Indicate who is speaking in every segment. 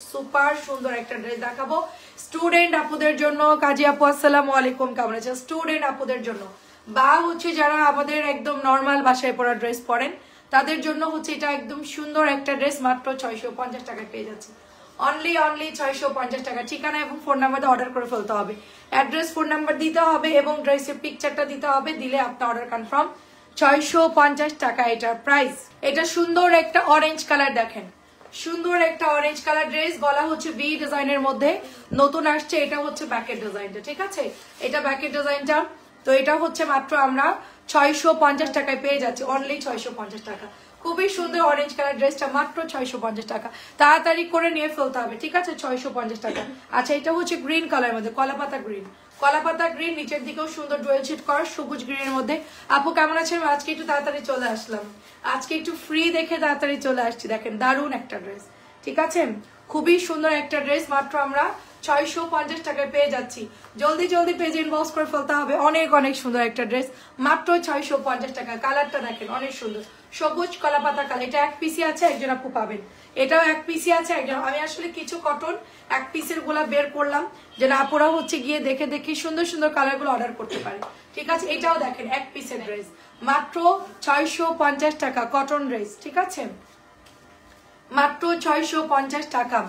Speaker 1: Super সুন্দর একটা dress দেখাবো স্টুডেন্ট আপুদের জন্য। কাজী আপু আসসালামু আলাইকুম, কেমন আছেন? স্টুডেন্ট আপুদের জন্য বা হচ্ছে যারা আমাদের একদম নর্মাল বাসায় পরা ড্রেস পরেন তাদের জন্য হচ্ছে এটা একদম সুন্দর একটা ড্রেস, মাত্র 650 টাকায় পেয়ে যাচ্ছে। অনলি 650 টাকা। ঠিকানা এবং ফোন নাম্বার দিয়ে অর্ডার করে ফেলতে হবে। অ্যাড্রেস, ফোন নাম্বার দিতে হবে এবং ড্রেসের পিকচারটা দিতে হবে, দিলে আপনার অর্ডার কনফার্ম। 650 টাকা এটার প্রাইস। এটা সুন্দর একটা অরেঞ্জ কালার, দেখেন সুন্দর একটা অরেঞ্জ কালার ড্রেস, গলা হচ্ছে ভি ডিজাইনের মধ্যে নতুন আসছে। এটা হচ্ছে ব্যাকের ডিজাইনটা, ঠিক আছে, এটা ব্যাকের ডিজাইনটা। তো এটা হচ্ছে মাত্র আমরা 650 টাকায় পেয়ে যাচ্ছি, অনলি 650 টাকা। খুবই সুন্দর অরেঞ্জ কালার ড্রেসটা মাত্র 650 টাকা। তাড়াতাড়ি করে নিয়ে ফেলতে হবে, ঠিক আছে, 650 টাকা। আচ্ছা, এটা হচ্ছে গ্রিন কালার মধ্যে, কলাপাতা গ্রিন, কলাপাতা গ্রিন, নিচের দিকেও সুন্দর ডুয়েল শেড করা সবুজ গ্রিনের মধ্যে। আপু কেমন আছেন? আজকে একটু তাড়াতাড়ি চলে আসলাম, আজকে একটু ফ্রি দেখে তাড়াতাড়ি চলে আসছি। দেখেন দারুণ একটা ড্রেস, ঠিক আছে, খুবই সুন্দর একটা ড্রেস, মাত্র আমরা 650 টাকায় পেয়ে যাচ্ছি। জলদি জলদি পেজে ইনবক্স করে ফেলতে হবে। অনেক অনেক সুন্দর একটা ড্রেস, মাত্র 650 টাকা। কালারটা দেখেন অনেক সুন্দর, সবুজ কলাপাতা কালার। এটা এক পিসি আছে, একজন আপু পাবেন। এটাও এক পিসি আছে একজন। আমি আসলে কিছু কটন এক পিসের গুলা বের করলাম, যেন আপুরা হচ্ছে গিয়ে দেখে দেখে সুন্দর সুন্দর কালার গুলো অর্ডার করতে পারে, ঠিক আছে। এটাও দেখেন এক পিসের ড্রেস, মাত্র 650 টাকা, কটন ড্রেস, ঠিক আছে, মাত্র 650 টাকা।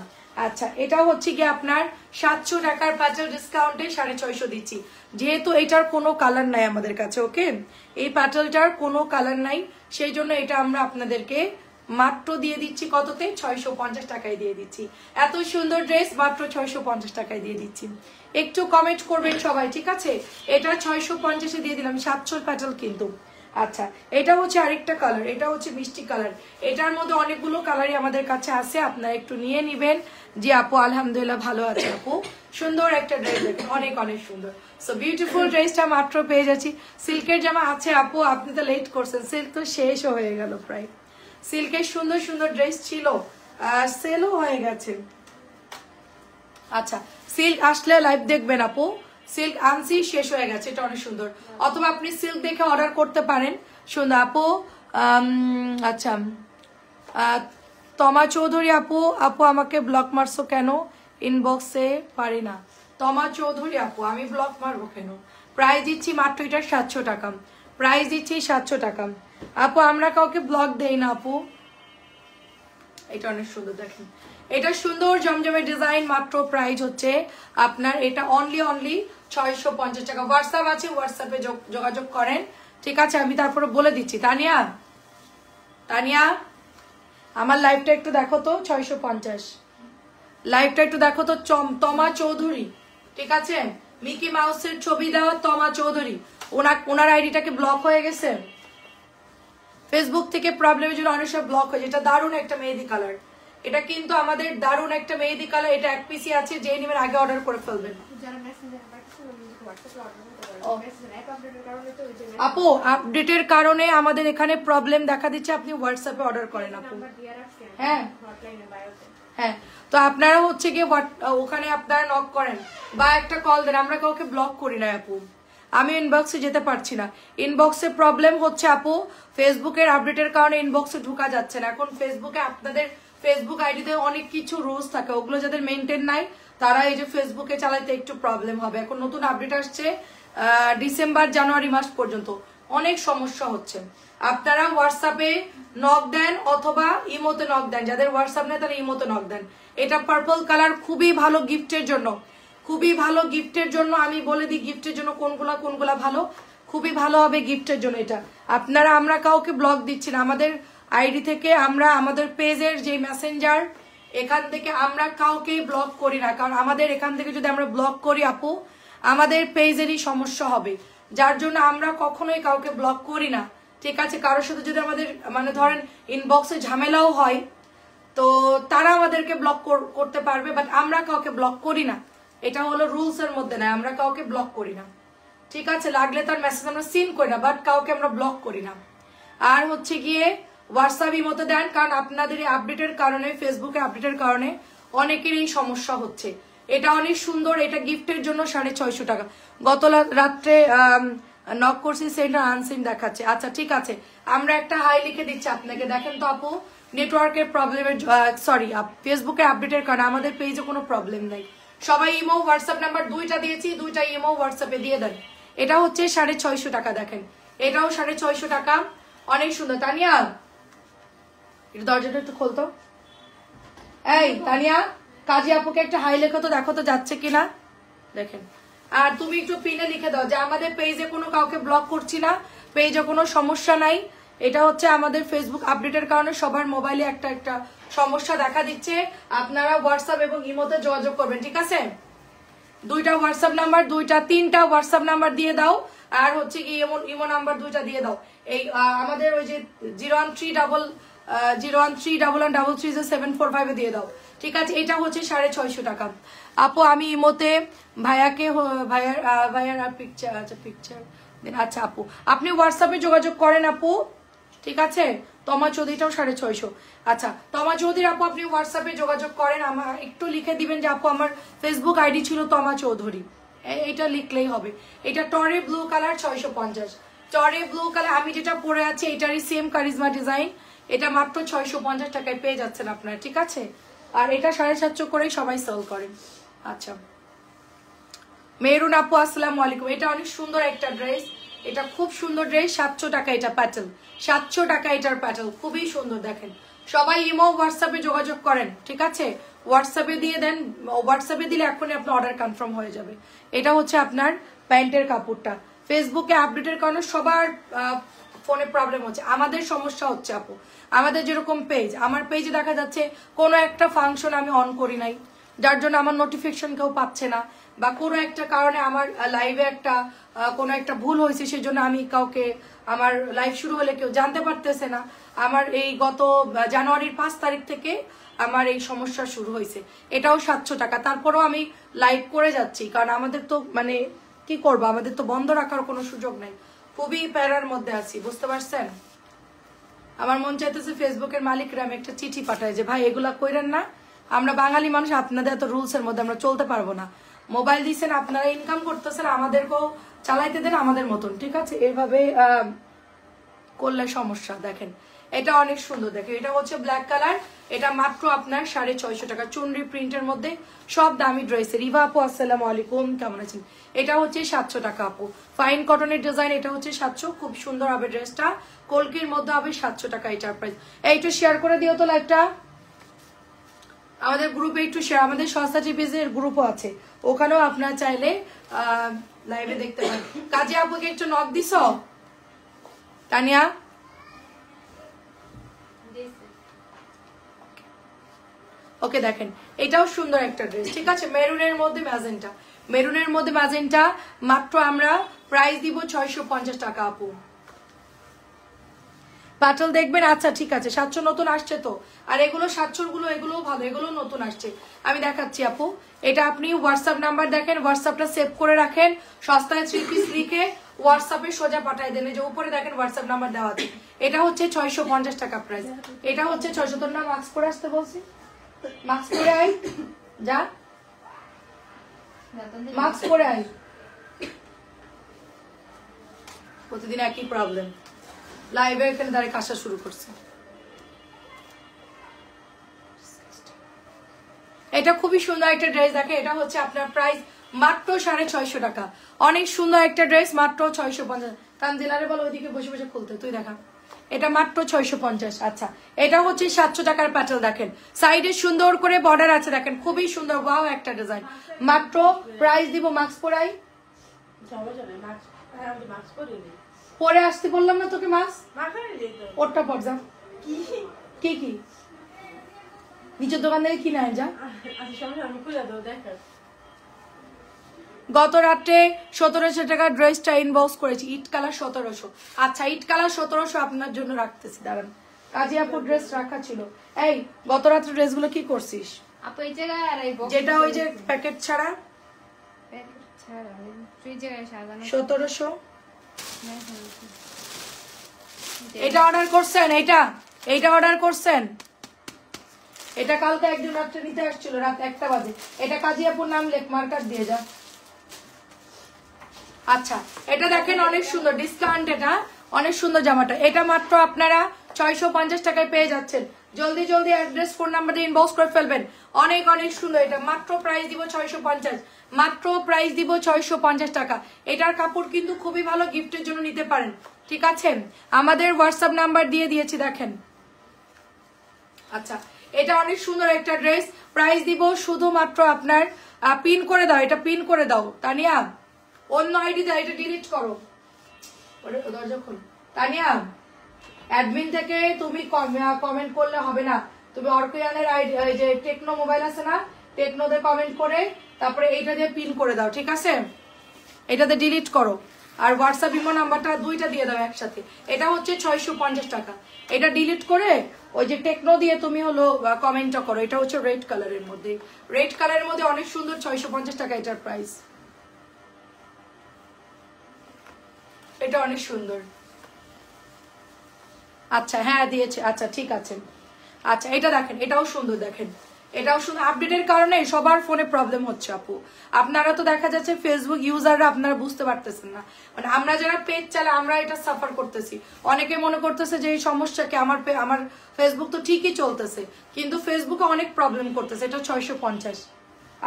Speaker 1: আচ্ছা, এটা হচ্ছে গিয়ে আপনার 700 টাকার প্যাটেল ডিসকাউন্টে 650 দিচ্ছি, যেহেতু এটার কোনো কালার নাই আমাদের কাছে। ওকে, এই প্যাটেলটার কোনো কালার নাই, সেই জন্য এটা আমরা আপনাদেরকে মাত্র দিয়ে দিচ্ছি কততে? 650 টাকায় দিয়ে দিচ্ছি। এত সুন্দর ড্রেস মাত্র 650 টাকায় দিয়ে দিচ্ছি। একটু কমেন্ট করবেন সবাই, ঠিক আছে। এটা 650-এ দিয়ে দিলাম, 700 প্যাটেল কিন্তু। আচ্ছা, এটা হচ্ছে আরেকটা কালার, এটা হচ্ছে মিষ্টি কালার। এটার মধ্যে অনেকগুলো কালারই আমাদের কাছে আছে, আপনারা একটু নিয়ে নিবেন। জি আপু আলহামদুলিল্লাহ ভালো আছে আপু। সুন্দর একটা ড্রেস, দেখেন অনেক অনেক সুন্দর। সো বিউটিফুল ড্রেসটা মাত্র পেয়ে যাচ্ছি। সিল্কের জামা আছে আপু, আপনি তো লেট করছেন, সিল্ক তো শেষও হয়ে গেল প্রায়। সিল্কের সুন্দর সুন্দর ড্রেস ছিল, সেলও হয়ে গেছে। আচ্ছা, সিল্ক আসলে লাইভ দেখবেন আপু। সিল্ক আনসি, শেষ হয়ে গেছে, এটা অনেক সুন্দর। অথবা আপনি সিল্ক দেখে অর্ডার করতে পারেন। সুন্দর আপু। আচ্ছা, তমা চৌধুরী আপু, আপু আমাকে ব্লক মারছো কেন? ইনবক্সে পারি না। তমা চৌধুরী আপু, আমি ব্লক মারবো কেন? প্রাইস দিচ্ছি মাত্র এটা 700 টাকা, প্রাইস দিচ্ছি 700 টাকা। আপু আমরা কাউকে ব্লক দেই না আপু। এটা অনেক সুন্দর, দেখেন এটা সুন্দর জমজমের ডিজাইন, মাত্র প্রাইস হচ্ছে আপনার এটা অনলি 650 টাকা। হোয়াটসঅ্যাপ আছে, হোয়াটসঅ্যাপে যোগাযোগ করেন, ঠিক আছে। আমি তারপরে বলে দিচ্ছি। তানিয়া, তানিয়া আমার লাইভটা একটু দেখো তো, 650 লাইভটা একটু দেখো তো। তমা চৌধুরী, ঠিক আছে, মিকি মাউসের ছবি দেওয়া তমা চৌধুরী, ওনার আইডিটাকে ব্লক হয়ে গেছে ফেসবুক থেকে, প্রবলেমের জন্য অনেক সব ব্লক হয়েছে। এটা দারুণ একটা মেহেদি কালার, এটা কিন্তু আমাদের দারুণ একটা মেহেদি কালার। এটা এক পিসি আছে, যে নেবেন আগে অর্ডার করে ফেলবেন। আপু আপডেটের কারণে আমাদের এখানে প্রবলেম দেখা দিচ্ছে, আপনি হোয়াটসঅ্যাপে অর্ডার করেন আপু। হ্যাঁ হ্যাঁ, তো আপনারা হচ্ছে গিয়ে ওখানে আপনারা নক করেন বা একটা কল দেন। আমরা কাউকে ব্লক করি না আপু। আমি ইনবক্সে যেতে পারছি না, ইনবক্সে প্রবলেম হচ্ছে আপু। ফেসবুকের আপডেটের কারণে ইনবক্সে ঢোকা যাচ্ছে না। এখন ফেসবুকে আপনাদের ফেসবুক আইডিতে অনেক কিছু রুলস থাকে, ওগুলো যাদের মেনটেন নাই তারা এই যে ফেসবুকে চালাইতে একটু প্রবলেম হবে। এখন নতুন আপডেট আসছে ডিসেম্বর জানুয়ারি মাস পর্যন্ত, অনেক সমস্যা হচ্ছে। আপনারা হোয়াটসঅ্যাপে নক দেন অথবা ইমোতে নক দেন, যাদের হোয়াটসঅ্যাপ নেই তারা ইমোতে নক দেন। এটা পার্পল কালার, খুবই ভালো গিফটের জন্য, খুবই ভালো গিফটের জন্য। আমি বলে দিই গিফটের জন্য কোনগুলা ভালো, খুবই ভালো হবে গিফটের জন্য এটা। আপনারা, আমরা কাউকে ব্লক দিচ্ছি না, আমাদের আইডি থেকে আমরা আমাদের পেজের যে মেসেঞ্জার, এখান থেকে আমরা কাউকে ব্লক করি না। কারণ আমাদের এখান থেকে যদি আমরা ব্লক করি আপু, আমাদের পেজেরই সমস্যা হবে, যার জন্য আমরা কখনোই কাউকে ব্লক করি না, ঠিক আছে। কারোর সাথে যদি আমাদের মানে ধরেন ইনবক্সে ঝামেলাও হয় তো তারা আমাদেরকে ব্লক করতে পারবে, বাট আমরা কাউকে ব্লক করি না। এটা হলো রুলস এর মধ্যে না, আমরা কাউকে ব্লক করি না, ঠিক আছে। লাগলে তার মেসেজ আমরা সিন করি না, বাট কাউকে আমরা ব্লক করি না। আর হচ্ছে গিয়ে হোয়াটসঅ্যাপই মতো দেন, কারণ আপনাদের এই আপডেটের কারণে, ফেসবুকে আপডেটের কারণে অনেকেরই সমস্যা হচ্ছে। এটা অনেক সুন্দর, এটা গিফটের জন্য 650 টাকা। গত রাত্রে নক করছি, সেটা আনসিন দেখাচ্ছে। আচ্ছা ঠিক আছে, আমরা একটা হাই লিখে দিচ্ছি আপনাকে, দেখেন তো আপু নেটওয়ার্কের প্রবলেমের সরি ফেসবুকের আপডেটের কারণে আমাদের পেজে কোনো প্রবলেম নেই। সবাই ইমো হোয়াটসঅ্যাপ নাম্বার দুইটা দিয়েছি, দুইটা ইমো হোয়াটসঅ্যাপে দিয়ে দেন। এটা হচ্ছে 650 টাকা, দেখেন এটাও 650 টাকা, অনেক সুন্দর। তানিয়া এটা দরজাটা একটু খোলতো। এই তানিয়া, কাজী আপুকে একটা হাই লেখো তো, দেখো তো যাচ্ছে কিনা দেখেন। আর তুমি একটু পিনে লিখে দাও যে আমাদের পেজে কোনো কাউকে ব্লক করছি না, পেজে কোনো সমস্যা নাই। এটা হচ্ছে আমাদের ফেসবুক আপডেটের কারণে সবার মোবাইলে একটা একটা সমস্যা দেখা দিচ্ছে। আপনারা হোয়াটসঅ্যাপ এবং ইমোতে যোগাযোগ করবেন, ঠিক আছে? দুইটা হোয়াটসঅ্যাপ নাম্বার, তিনটা হোয়াটসঅ্যাপ নাম্বার দিয়ে দাও, আর হচ্ছে কি ইমো নাম্বার দুইটা দিয়ে দাও। এই আমাদের ওই যে 01311333745 দিয়ে দাও, ঠিক আছে? এটা হচ্ছে 650 টাকা। আপু আমি ইমোতে ভাইয়াকে ভাইয়ার পিকচার, আচ্ছা পিকচার দিন। আচ্ছা আপু আপনি হোয়াটসঅ্যাপে যোগাযোগ করেন আপু, ঠিক আছে? তমা চৌধুরীটাও 650। আচ্ছা তমা চৌধুরী আপু আপনি হোয়াটসঅ্যাপে যোগাযোগ করেন, আমার একটু লিখে দিবেন যে আপু আমার ফেসবুক আইডি ছিল তমা চৌধুরী, এটা লিখলেই হবে। এটা টরে ব্লু কালার 650, টরে ব্লু কালার। আমি যেটা পরে আছি এটারই সেম কারিজমা ডিজাইন, এটা মাত্র 650 টাকায় পেয়ে যাচ্ছেন আপনারা, ঠিক আছে? আর এটা 750 করেই সবাই সেল করেন। আচ্ছা মেরুন আপু আসসালামু আলাইকুম, এটা অনেক সুন্দর একটা ড্রেস, এটা খুব সুন্দর ড্রেস, 700 টাকা এটা প্যাটেল, 700 টাকা এটার প্যাটেল, খুবই সুন্দর। দেখেন সবাই ইমো হোয়াটসঅ্যাপে যোগাযোগ করেন, ঠিক আছে? হোয়াটসঅ্যাপে দিয়ে দেন, হোয়াটসঅ্যাপে দিলে এখনই আপনার অর্ডার কনফার্ম হয়ে যাবে। এটা হচ্ছে আপনার প্যান্টের কাপড়টা। ফেসবুকে আপডেটের কারণে সবার ফোনে প্রবলেম হচ্ছে, আমাদের সমস্যা হচ্ছে আপু। আমাদের যেরকম পেজ, আমার পেজে দেখা যাচ্ছে কোনো একটা ফাংশন আমি অন করি নাই, যার জন্য আমার নোটিফিকেশন কেউ পাচ্ছে না, বা কোনো একটা কারণে আমার লাইভে একটা কোনো একটা ভুল হয়েছে, সেজন্য আমি কাউকে, আমার লাইভ শুরু হলে কেউ জানতে পারতেছে না। আমার এই গত জানুয়ারির 5 তারিখ থেকে আমার এই সমস্যা শুরু হয়েছে। এটাও 700 টাকা, তারপরেও আমি লাইভ করে যাচ্ছি, কারণ আমাদের তো মানে কি করবো, আমাদের তো বন্ধ রাখার কোনো সুযোগ নাই, খুবই প্যারার মধ্যে আছি, বুঝতে পারছেন? আমার মন চাইতেছে ফেসবুকের মালিকরা আমি একটা চিঠি পাঠায় যে ভাই এগুলা কইরেন না, আমরা বাঙালি মানুষ, আপনাদের এত রুলস এর মধ্যে আমরা চলতে পারবো না। মোবাইল দিচ্ছেন আপনারা, ইনকাম করতেছেন, আমাদেরকেও চালাইতে দেন আমাদের মতন, ঠিক আছে? এইভাবে করলে সমস্যা। দেখেন এটা অনেক সুন্দর, দেখেন এটা হচ্ছে ব্ল্যাক কালার, এটা মাত্র আপনার 650 টাকা, চুনরি প্রিন্টের মধ্যে, সব দামি ড্রেসের। রিভা আপু আসসালামু আলাইকুম, কেমন আছেন? এটা হচ্ছে 700 টাকা আপু, ফাইন কটনের ডিজাইন, এটা হচ্ছে 700, খুব সুন্দর হবে ড্রেসটা, কলকির মধ্যে হবে, 700 টাকা এটার প্রাইস। এইটু শেয়ার করে দিও তো লাইভটা আমাদের গ্রুপে, একটু শেয়ার, আমাদের সস্তা টিপিজের গ্রুপও আছে, ওখানেও আপনারা চাইলে লাইভে দেখতে পারেন। কাজী আপুকে একটু নক দিছ তানিয়া? ওকে দেখেন এটাও সুন্দর একটা ড্রেস, ঠিক আছে? মেরুনের মধ্যে ম্যাজেন্টা, মেরুনের মধ্যে ম্যাজেন্টা, মাত্র আমরা প্রাইস দিব 650 টাকা আপু। পাটল দেখবেন, আচ্ছা ঠিক আছে, 700 নতুন আসছে তো, আর এগুলো 700 গুলো এগুলোও ভালো, এগুলো নতুন আসছে, আমি দেখাচ্ছি আপু। এটা আপনি হোয়াটসঅ্যাপ নাম্বার দেখেন, হোয়াটসঅ্যাপটা সেভ করে রাখেন, সস্তায় 3 পিস লিখে হোয়াটসঅ্যাপে সোজা পাঠাই দেন, যে উপরে দেখেন হোয়াটসঅ্যাপ নাম্বার দেওয়া আছে। এটা হচ্ছে 650 টাকা প্রাইস, এটা হচ্ছে 600। তোর না মাস্ক পরে আসতে বলছি, মাস্ক পরে আই, যা মাস্ক পরে আই, প্রতিদিন একই প্রবলেম, লাইভে এখানে দাঁড়িয়ে কাজটা শুরু করছে। এটা খুবই সুন্দর একটা ড্রেস, দেখে এটা হচ্ছে আপনার প্রাইস মাত্র 650 টাকা, অনেক সুন্দর একটা ড্রেস, মাত্র 650। তানজিলারে বলো ওইদিকে বসে বসে খুলতে, তুই দেখা, এটা মাত্র 650। আচ্ছা এটা হচ্ছে 700 টাকার প্যাটেল, দেখেন সাইডে সুন্দর করে বর্ডার আছে, দেখেন খুবই সুন্দর, ওয়াও একটা ডিজাইন, মাত্র প্রাইস দিব। মাস্ক পরাই, পরে আসতে বললাম না তোকে, মাস্ক ওরটা পর যা, কি কি নিচের দোকান থেকে কিনে আয় যা। গত রাত্রে 1700 টাকার ড্রেসটা ইনবক্স করেছি, ইট কালার 1700। আচ্ছা ইট কালার 1700 আপনার জন্য রাখতেছি, দাঁড়ান। কাজী আপুর ড্রেস রাখা ছিল। এই গত রাত্রে ড্রেসগুলো কি করছিস
Speaker 2: আপু? এই জায়গায় আর এই বক্স,
Speaker 1: যেটা ওই যে প্যাকেট ছাড়া,
Speaker 2: প্যাকেট ছাড়া এই জায়গায় সাজানো
Speaker 1: 1700। এটা অর্ডার করছেন, এইটা অর্ডার করছেন, এটা কালকে একজন রাত্রে নিতে আসছিল রাত 1টা বাজে। এটা কাজী আপুর নাম লেখ, মার্কার দিয়ে যা। আচ্ছা এটা দেখেন অনেক সুন্দর ডিসকাউন্ট, এটা অনেক সুন্দর জামাটা, এটা মাত্র আপনারা 650 টাকায় পেয়ে যাচ্ছেন। জলদি জলদি অ্যাড্রেস ফোন নাম্বার দিয়ে ইনবক্স করে ফেলবেন। অনেক অনেক সুন্দর, এটা মাত্র প্রাইস দিব 650, মাত্র প্রাইস দিব 650 টাকা। এটার কাপড় কিন্তু খুবই ভালো, গিফটের জন্য নিতে পারেন, ঠিক আছে? আমাদের হোয়াটসঅ্যাপ নাম্বার দিয়ে দিয়েছি, দেখেন। আচ্ছা, এটা অনেক সুন্দর একটা ড্রেস, প্রাইস দিব শুধুমাত্র আপনার পিন করে দাও, এটা পিন করে দাও তানিয়া, অন্য আইডি দাও, এটা ডিলিট করো, দরজা খোল তানিয়া। অ্যাডমিন থেকে তুমি কমেন্ট করলে হবে না, তুমি অর্কয়ানের আইডি, যে টেকনো মোবাইল আছে না, টেকনোতে কমেন্ট করে তারপরে এইটা দিয়ে পিন করে দাও, ঠিক আছে? এটাতে ডিলিট করো, আর হোয়াটসঅ্যাপ ইমো নাম্বারটা দুইটা দিয়ে দাও একসাথে। এটা হচ্ছে 650 টাকা। এটা ডিলিট করে ওই যে টেকনো দিয়ে তুমি হলো কমেন্টটা করো। এটা হচ্ছে রেড কালারের মধ্যে, রেড কালারের মধ্যে অনেক সুন্দর, 650 টাকা এটার প্রাইস। এটা অনেক সুন্দর। আচ্ছা হ্যাঁ দিয়েছে, আচ্ছা ঠিক আছে। আচ্ছা এটা দেখেন, এটাও সুন্দর, দেখেন এটাও সুন্দর। আপডেটের কারণে সবার ফোনে প্রবলেম হচ্ছে আপু। আপনারা তো দেখা যাচ্ছে ফেসবুক ইউজাররা, আপনারা বুঝতে পারতেছেন না, মানে আমরা যারা পেজ চালাই আমরা এটা সাফার করতেছি। অনেকে মনে করতেছে যে এই সমস্যাকে আমার ফেসবুক তো ঠিকই চলতেছে, কিন্তু ফেসবুকে অনেক প্রবলেম করতেছে। এটা 650।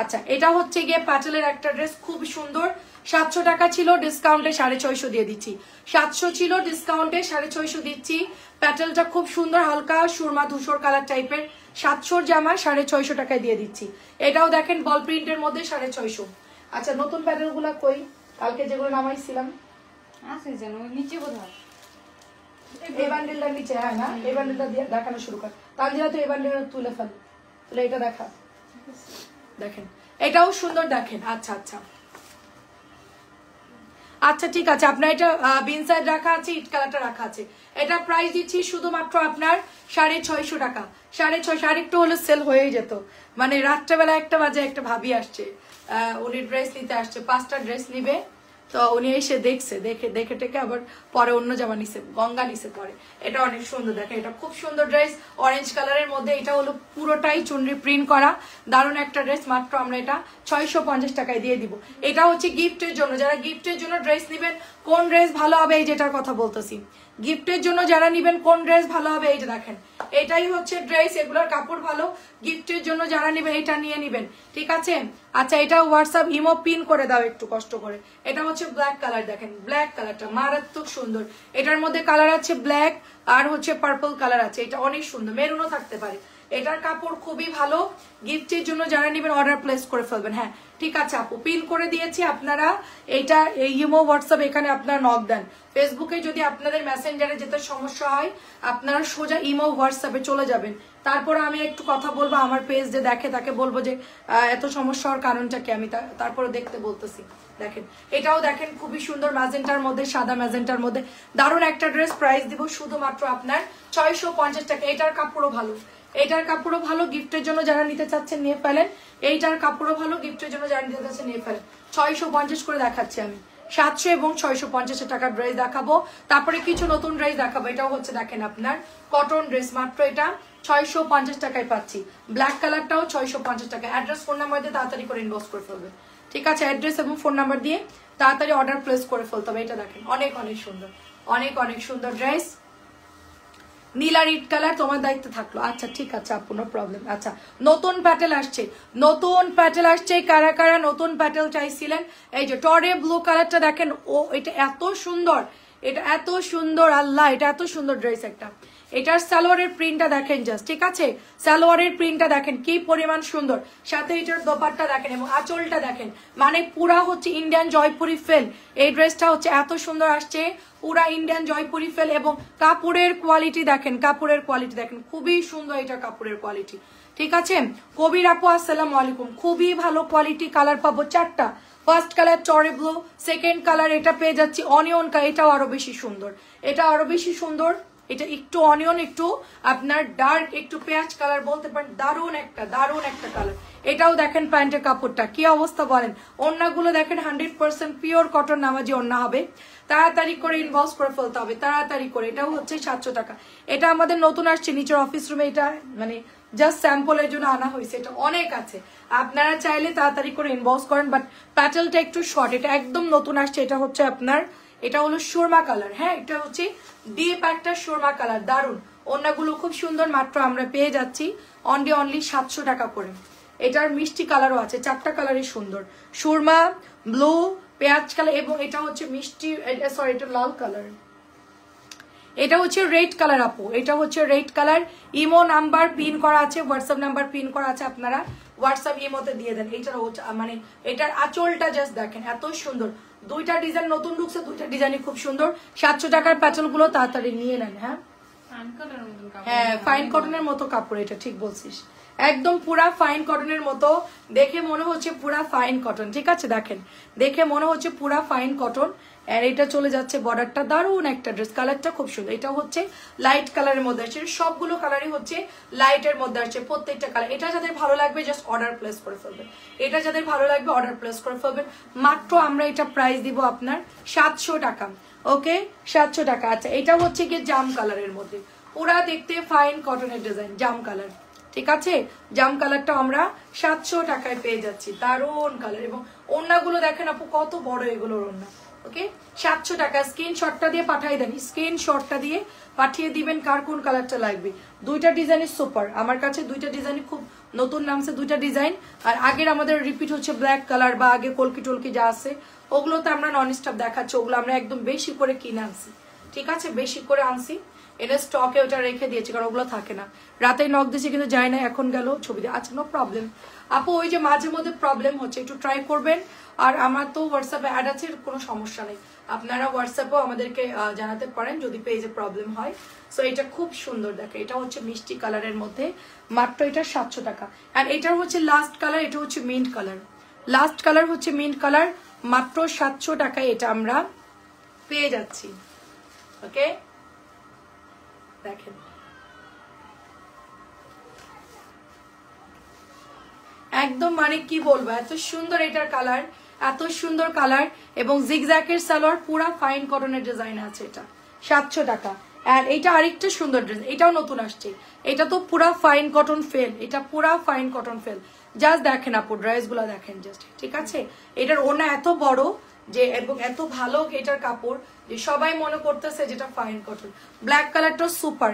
Speaker 1: আচ্ছা এটা হচ্ছে গিয়ে প্যাটেলের একটা ড্রেস, খুব সুন্দর। 700 টাকা ছিল, ডিসকাউন্টে 650 দিয়ে দিচ্ছি। 700 ছিল, ডিসকাউন্টে 650 দিচ্ছি। প্যাটেলটা খুব সুন্দর, হালকা সুরমা ধূসর কালার টাইপের। 700 জামা 650 টাকায় দিয়ে দিচ্ছি। এটাও দেখেন বল প্রিন্টের মধ্যে 650। আচ্ছা নতুন প্যাটেল গুলা কই, কালকে যেগুলো নামাইছিলাম
Speaker 2: আছে যেন নিচে বোধহয়,
Speaker 1: এই বান্ডেলটার নিচে। হ্যাঁ না, এই বান্ডেলটা দিয়ে দেখানো শুরু কর তানজিলা, তো এই বান্ডেলটা তুলে ফেল, তুলে এটা দেখা, দেখেন এটাও সুন্দর, দেখেন। আচ্ছা আচ্ছা আচ্ছা ঠিক আছে, আপনার এটা বিন সাইড রাখা আছে, ইট কালারটা রাখা আছে। এটা প্রাইস দিচ্ছি শুধুমাত্র আপনার 650 টাকা। 650, আরেকটু হলে সেল হয়ে যেত। মানে রাত্রেবেলা 1টা বাজে একটা ভাবি আসছে, উনি ড্রেস নিতে আসছে, 5টা ড্রেস নিবে, তো উনি এসে দেখছে, দেখে টেকে আবার পরে অন্য জামা নিছে, গঙ্গা নিছে পরে। এটা অনেক সুন্দর, দেখেন এটা খুব সুন্দর ড্রেস, অরেঞ্জ কালারের মধ্যে। এটা হলো পুরোটাই চুনরি প্রিন্ট করা, দারুণ একটা ড্রেস। মাত্র আমরা এটা 650 টাকায় দিয়ে দিব। এটা হচ্ছে গিফটের জন্য, যারা গিফটের জন্য ড্রেস নিবেন, কোন ড্রেস ভালো হবে এই যেটার কথা বলতেছি। গিফটের জন্য যারা নিবেন কোন ড্রেস ভালো হবে, এই যে দেখেন এটাই হচ্ছে ড্রেস, এগুলোর কাপড় ভালো। গিফটের জন্য যারা নিবেন এটা নিয়ে নিবেন, ঠিক আছে? আচ্ছা এটা হোয়াটসঅ্যাপ ইমো পিন করে দাও একটু কষ্ট করে। এটা হচ্ছে ব্ল্যাক কালার, দেখেন ব্ল্যাক কালারটা মারাত্মক সুন্দর। এটার মধ্যে কালার আছে ব্ল্যাক আর হচ্ছে পার্পল কালার আছে। এটা অনেক সুন্দর, মেরুনও থাকতে পারে। এটার কাপড় খুবই ভালো। গিফটের জন্য যারা নেবেন অর্ডার প্লেস করে ফেলবেন। হ্যাঁ ঠিক আছে আপু, পিন করে দিয়েছি। আপনারা এটা ইমো হোয়াটসঅ্যাপ এখানে আপনারা নক দেন। ফেসবুকে যদি আপনাদের মেসেঞ্জারে যেতে সমস্যা হয়, আপনারা সোজা ইমো হোয়াটসঅ্যাপে চলে যাবেন। তারপর আমি একটু কথা বলবো, আমার পেজ যে দেখে তাকে বলবো যে এত সমস্যা হওয়ার কারণটা কি, আমি তারপরে দেখতে বলতেছি। দেখেন এটাও দেখেন খুবই সুন্দর, ম্যাজেন্টার মধ্যে, সাদা ম্যাজেন্টার মধ্যে, দারুণ একটা ড্রেস। প্রাইস দিব শুধুমাত্র আপনার 650 টাকা। এটার কাপড়ও ভালো, এটার কাপড়ও ভালো। গিফটের জন্য যারা নিতে চাচ্ছেন নিয়ে ফেলেন। এইটার কাপড়ও ভালো, গিফটের জন্য যারা নিতে চাচ্ছেন নিয়ে ফেলেন। 650 করে দেখাচ্ছি আমি, 700 এবং 650 টাকার ড্রেস দেখাবো। তারপরে কিছু নতুন ড্রেস দেখাবো। এটাও হচ্ছে দেখেন আপনার কটন ড্রেস, মাত্র এটা 650 টাকায় পাচ্ছি। ব্ল্যাক কালারটাও 650 টাকা। অ্যাড্রেস ফোন নাম্বার দিয়ে তাড়াতাড়ি করে ইনবক্স করে ফেলবে, ঠিক আছে? অ্যাড্রেস এবং ফোন নাম্বার দিয়ে তাড়াতাড়ি অর্ডার প্লেস করে ফেলতে হবে। এটা দেখেন অনেক অনেক সুন্দর, অনেক অনেক সুন্দর ড্রেস। নীলা রিড কালার তোমার দায়িত্ব থাকলো। আচ্ছা ঠিক আছে আপু, নো প্রবলেম। আচ্ছা নতুন প্যাটেল আসছে, নতুন প্যাটেল আসছে। কারা কারা নতুন প্যাটেল চাইছিলেন? এই যে টরে ব্লু কালারটা দেখেন, ও এটা এত সুন্দর, এটা এত সুন্দর, আল্লাহ এটা এত সুন্দর ড্রেস একটা। এটার সালোয়ারের প্রিন্টটা দেখেন জাস্ট, ঠিক আছে? সালোয়ারের প্রিন্টটা দেখেন কি পরিমাণ সুন্দর, সাথে এটার দোপাট্টা দেখেন এবং আঁচলটা দেখেন, মানে পুরা হচ্ছে ইন্ডিয়ান জয়পুরি ফেল। এই ড্রেসটা হচ্ছে এত সুন্দর আসছে, পুরা ইন্ডিয়ান জয়পুরি ফেল। এবং কাপড়ের কোয়ালিটি দেখেন, কাপড়ের কোয়ালিটি দেখেন, খুবই সুন্দর এটা কাপড়ের কোয়ালিটি, ঠিক আছে? কবির আপু আসসালামু আলাইকুম। খুবই ভালো কোয়ালিটি, কালার পাবো 4টা। ফার্স্ট কালার চরে ব্লু, সেকেন্ড কালার এটা পেয়ে যাচ্ছি অনিয়ন কালার, এটাও আরো বেশি সুন্দর, এটা আরো বেশি সুন্দর। এটা একটু অনিয়ন, একটু আপনার ডার্ক, একটু পেঁয়াজ কালার বলতে পারেন। দারুণ একটা কালার। এটাও দেখেন প্যান্টের কাপড়টা কি অবস্থা বলেন। ওড়নাগুলো দেখেন 100% পিওর কটন নামাজি ওড়না হবে। তাড়াতাড়ি করে ইনবক্স করে ফেলতে হবে, তাড়াতাড়ি করে। এটাও হচ্ছে 700 টাকা। এটা আমাদের নতুন আসছে নিচের অফিস রুমে, এটা মানে জাস্ট স্যাম্পলের জন্য আনা হয়েছে। এটা অনেক আছে, আপনারা চাইলে তাড়াতাড়ি করে ইনবক্স করেন। বাট প্যাটেলটা একটু শর্ট, এটা একদম নতুন আসছে। এটা হচ্ছে আপনার, এটা হলো সুরমা কালার। হ্যাঁ এটা হচ্ছে ডিপ একটা সুরমা কালার, দারুন ওড়নাগুলো খুব সুন্দর, মাত্র আমরা পেয়ে যাচ্ছি অনলি 700 টাকা করে। এটার মিষ্টি কালারও আছে, 4টা কালারই সুন্দর, সুরমা, ব্লু, পেঁয়াজ কালার, এবং এটা হচ্ছে মিষ্টি, সরি এটা লাল কালার, এটা হচ্ছে রেড কালার আপু, এটা হচ্ছে red colour. Imo number pin করা আছে, হোয়াটসঅ্যাপ নাম্বার পিন করা আছে, আপনারা হোয়াটসঅ্যাপ ইমোতে দিয়ে দেন। এইটার মানে এটার আঁচলটা জাস্ট দেখেন এত সুন্দর, দুইটা ডিজাইন নতুন ঢুকছে, দুইটা ডিজাইনই খুব সুন্দর। 700 টাকার প্যাটেল গুলো তাড়াতাড়ি নিয়ে নেন। হ্যাঁ ফাইন কটনের মতো কাপড়, এটা ঠিক বলছিস, একদম পুরা ফাইন কটনের মতো, দেখে মনে হচ্ছে পুরা ফাইন কটন। ঠিক আছে, দেখেন দেখে মনে হচ্ছে পুরা ফাইন কটন। আর এটা চলে যাচ্ছে বর্ডারটা, দারুন একটা ড্রেস, কালারটা খুব সুন্দর। এটা হচ্ছে লাইট কালারের মধ্যে আসছে, সবগুলো কালারই হচ্ছে লাইটের মধ্যে আসছে প্রত্যেকটা কালার। এটা যাদের ভালো লাগবে জাস্ট অর্ডার প্লেস করে ফেলবেন, এটা যাদের ভালো লাগবে অর্ডার প্লেস করে ফেলবেন। মাত্র আমরা এটা প্রাইস দিব আপনার 700 টাকা। ওকে 700 টাকা। আচ্ছা এটা হচ্ছে কি জাম কালারের মধ্যে, পুরা দেখতে ফাইন কটনের ডিজাইন, জাম কালার। ঠিক আছে, জাম কালারটা আমরা 700 টাকায় পেয়ে যাচ্ছি, দারুন কালার। এবং ওড়নাগুলো দেখেন আপু কত বড় এগুলোর ওড়না। ওকে 700 টাকা। স্ক্রিনশটটা দিয়ে পাঠিয়ে দেন, স্ক্রিনশটটা দিয়ে পাঠিয়ে দিবেন কার কোন কালারটা লাগবে। দুইটা ডিজাইনই সুপার, আমার কাছে দুইটা ডিজাইনই খুব নতুন নামছে, দুইটা ডিজাইন। আর আগের আমাদের রিপিট হচ্ছে ব্ল্যাক কালার বা আগে কলকি টলকি যা আছে ওগুলোতে আমরা নন স্টপ দেখাচ্ছি, ওগুলো আমরা একদম বেশি করে কিনে আনছি। ঠিক আছে, বেশি করে আনছি, এটা স্টকে ওটা রেখে দিয়েছি, কারণ ওগুলো থাকে না। রাতে নক দিয়েছি কিন্তু যায় না, এখন গেল ছবি দিয়ে। আচ্ছা নো প্রবলেম আপু, ওই যে মাঝে মধ্যে প্রবলেম হচ্ছে, একটু ট্রাই করবেন। আর আমার তো হোয়াটসঅ্যাপে অ্যাড আছে, কোনো সমস্যা নেই, আপনারা হোয়াটসঅ্যাপেও আমাদেরকে জানাতে পারেন যদি পেজে প্রবলেম হয়। সো এটা খুব সুন্দর, দেখে এটা হচ্ছে মিষ্টি কালারের মধ্যে, মাত্র এটা 700 টাকা। আর এটার হচ্ছে লাস্ট কালার, এটা হচ্ছে মিন্ট কালার, লাস্ট কালার হচ্ছে মিন্ট কালার, মাত্র 700 টাকায় এটা আমরা পেয়ে যাচ্ছি। ওকে দেখেন একদম মানে কি বলবো, এত সুন্দর এটার কালার, এত সুন্দর কালার। এবং জিগজ্যাকের সালোয়ার, পুরা ফাইন কটনের ডিজাইন আছে, এটা 700 টাকা। আর এটা আরেকটা সুন্দর ড্রেস, এটাও নতুন আসছে, এটা তো পুরা ফাইন কটন ফেল, এটা পুরা ফাইন কটন ফেল। জাস্ট দেখেন আপু ড্রেস গুলা দেখেন জাস্ট। ঠিক আছে, এটার ওড়না এত বড় যে, এবং এত ভালো এটার কাপড় যে সবাই মনে করতেছে যেটা ফাইন কটন। ব্ল্যাক কালারটা সুপার,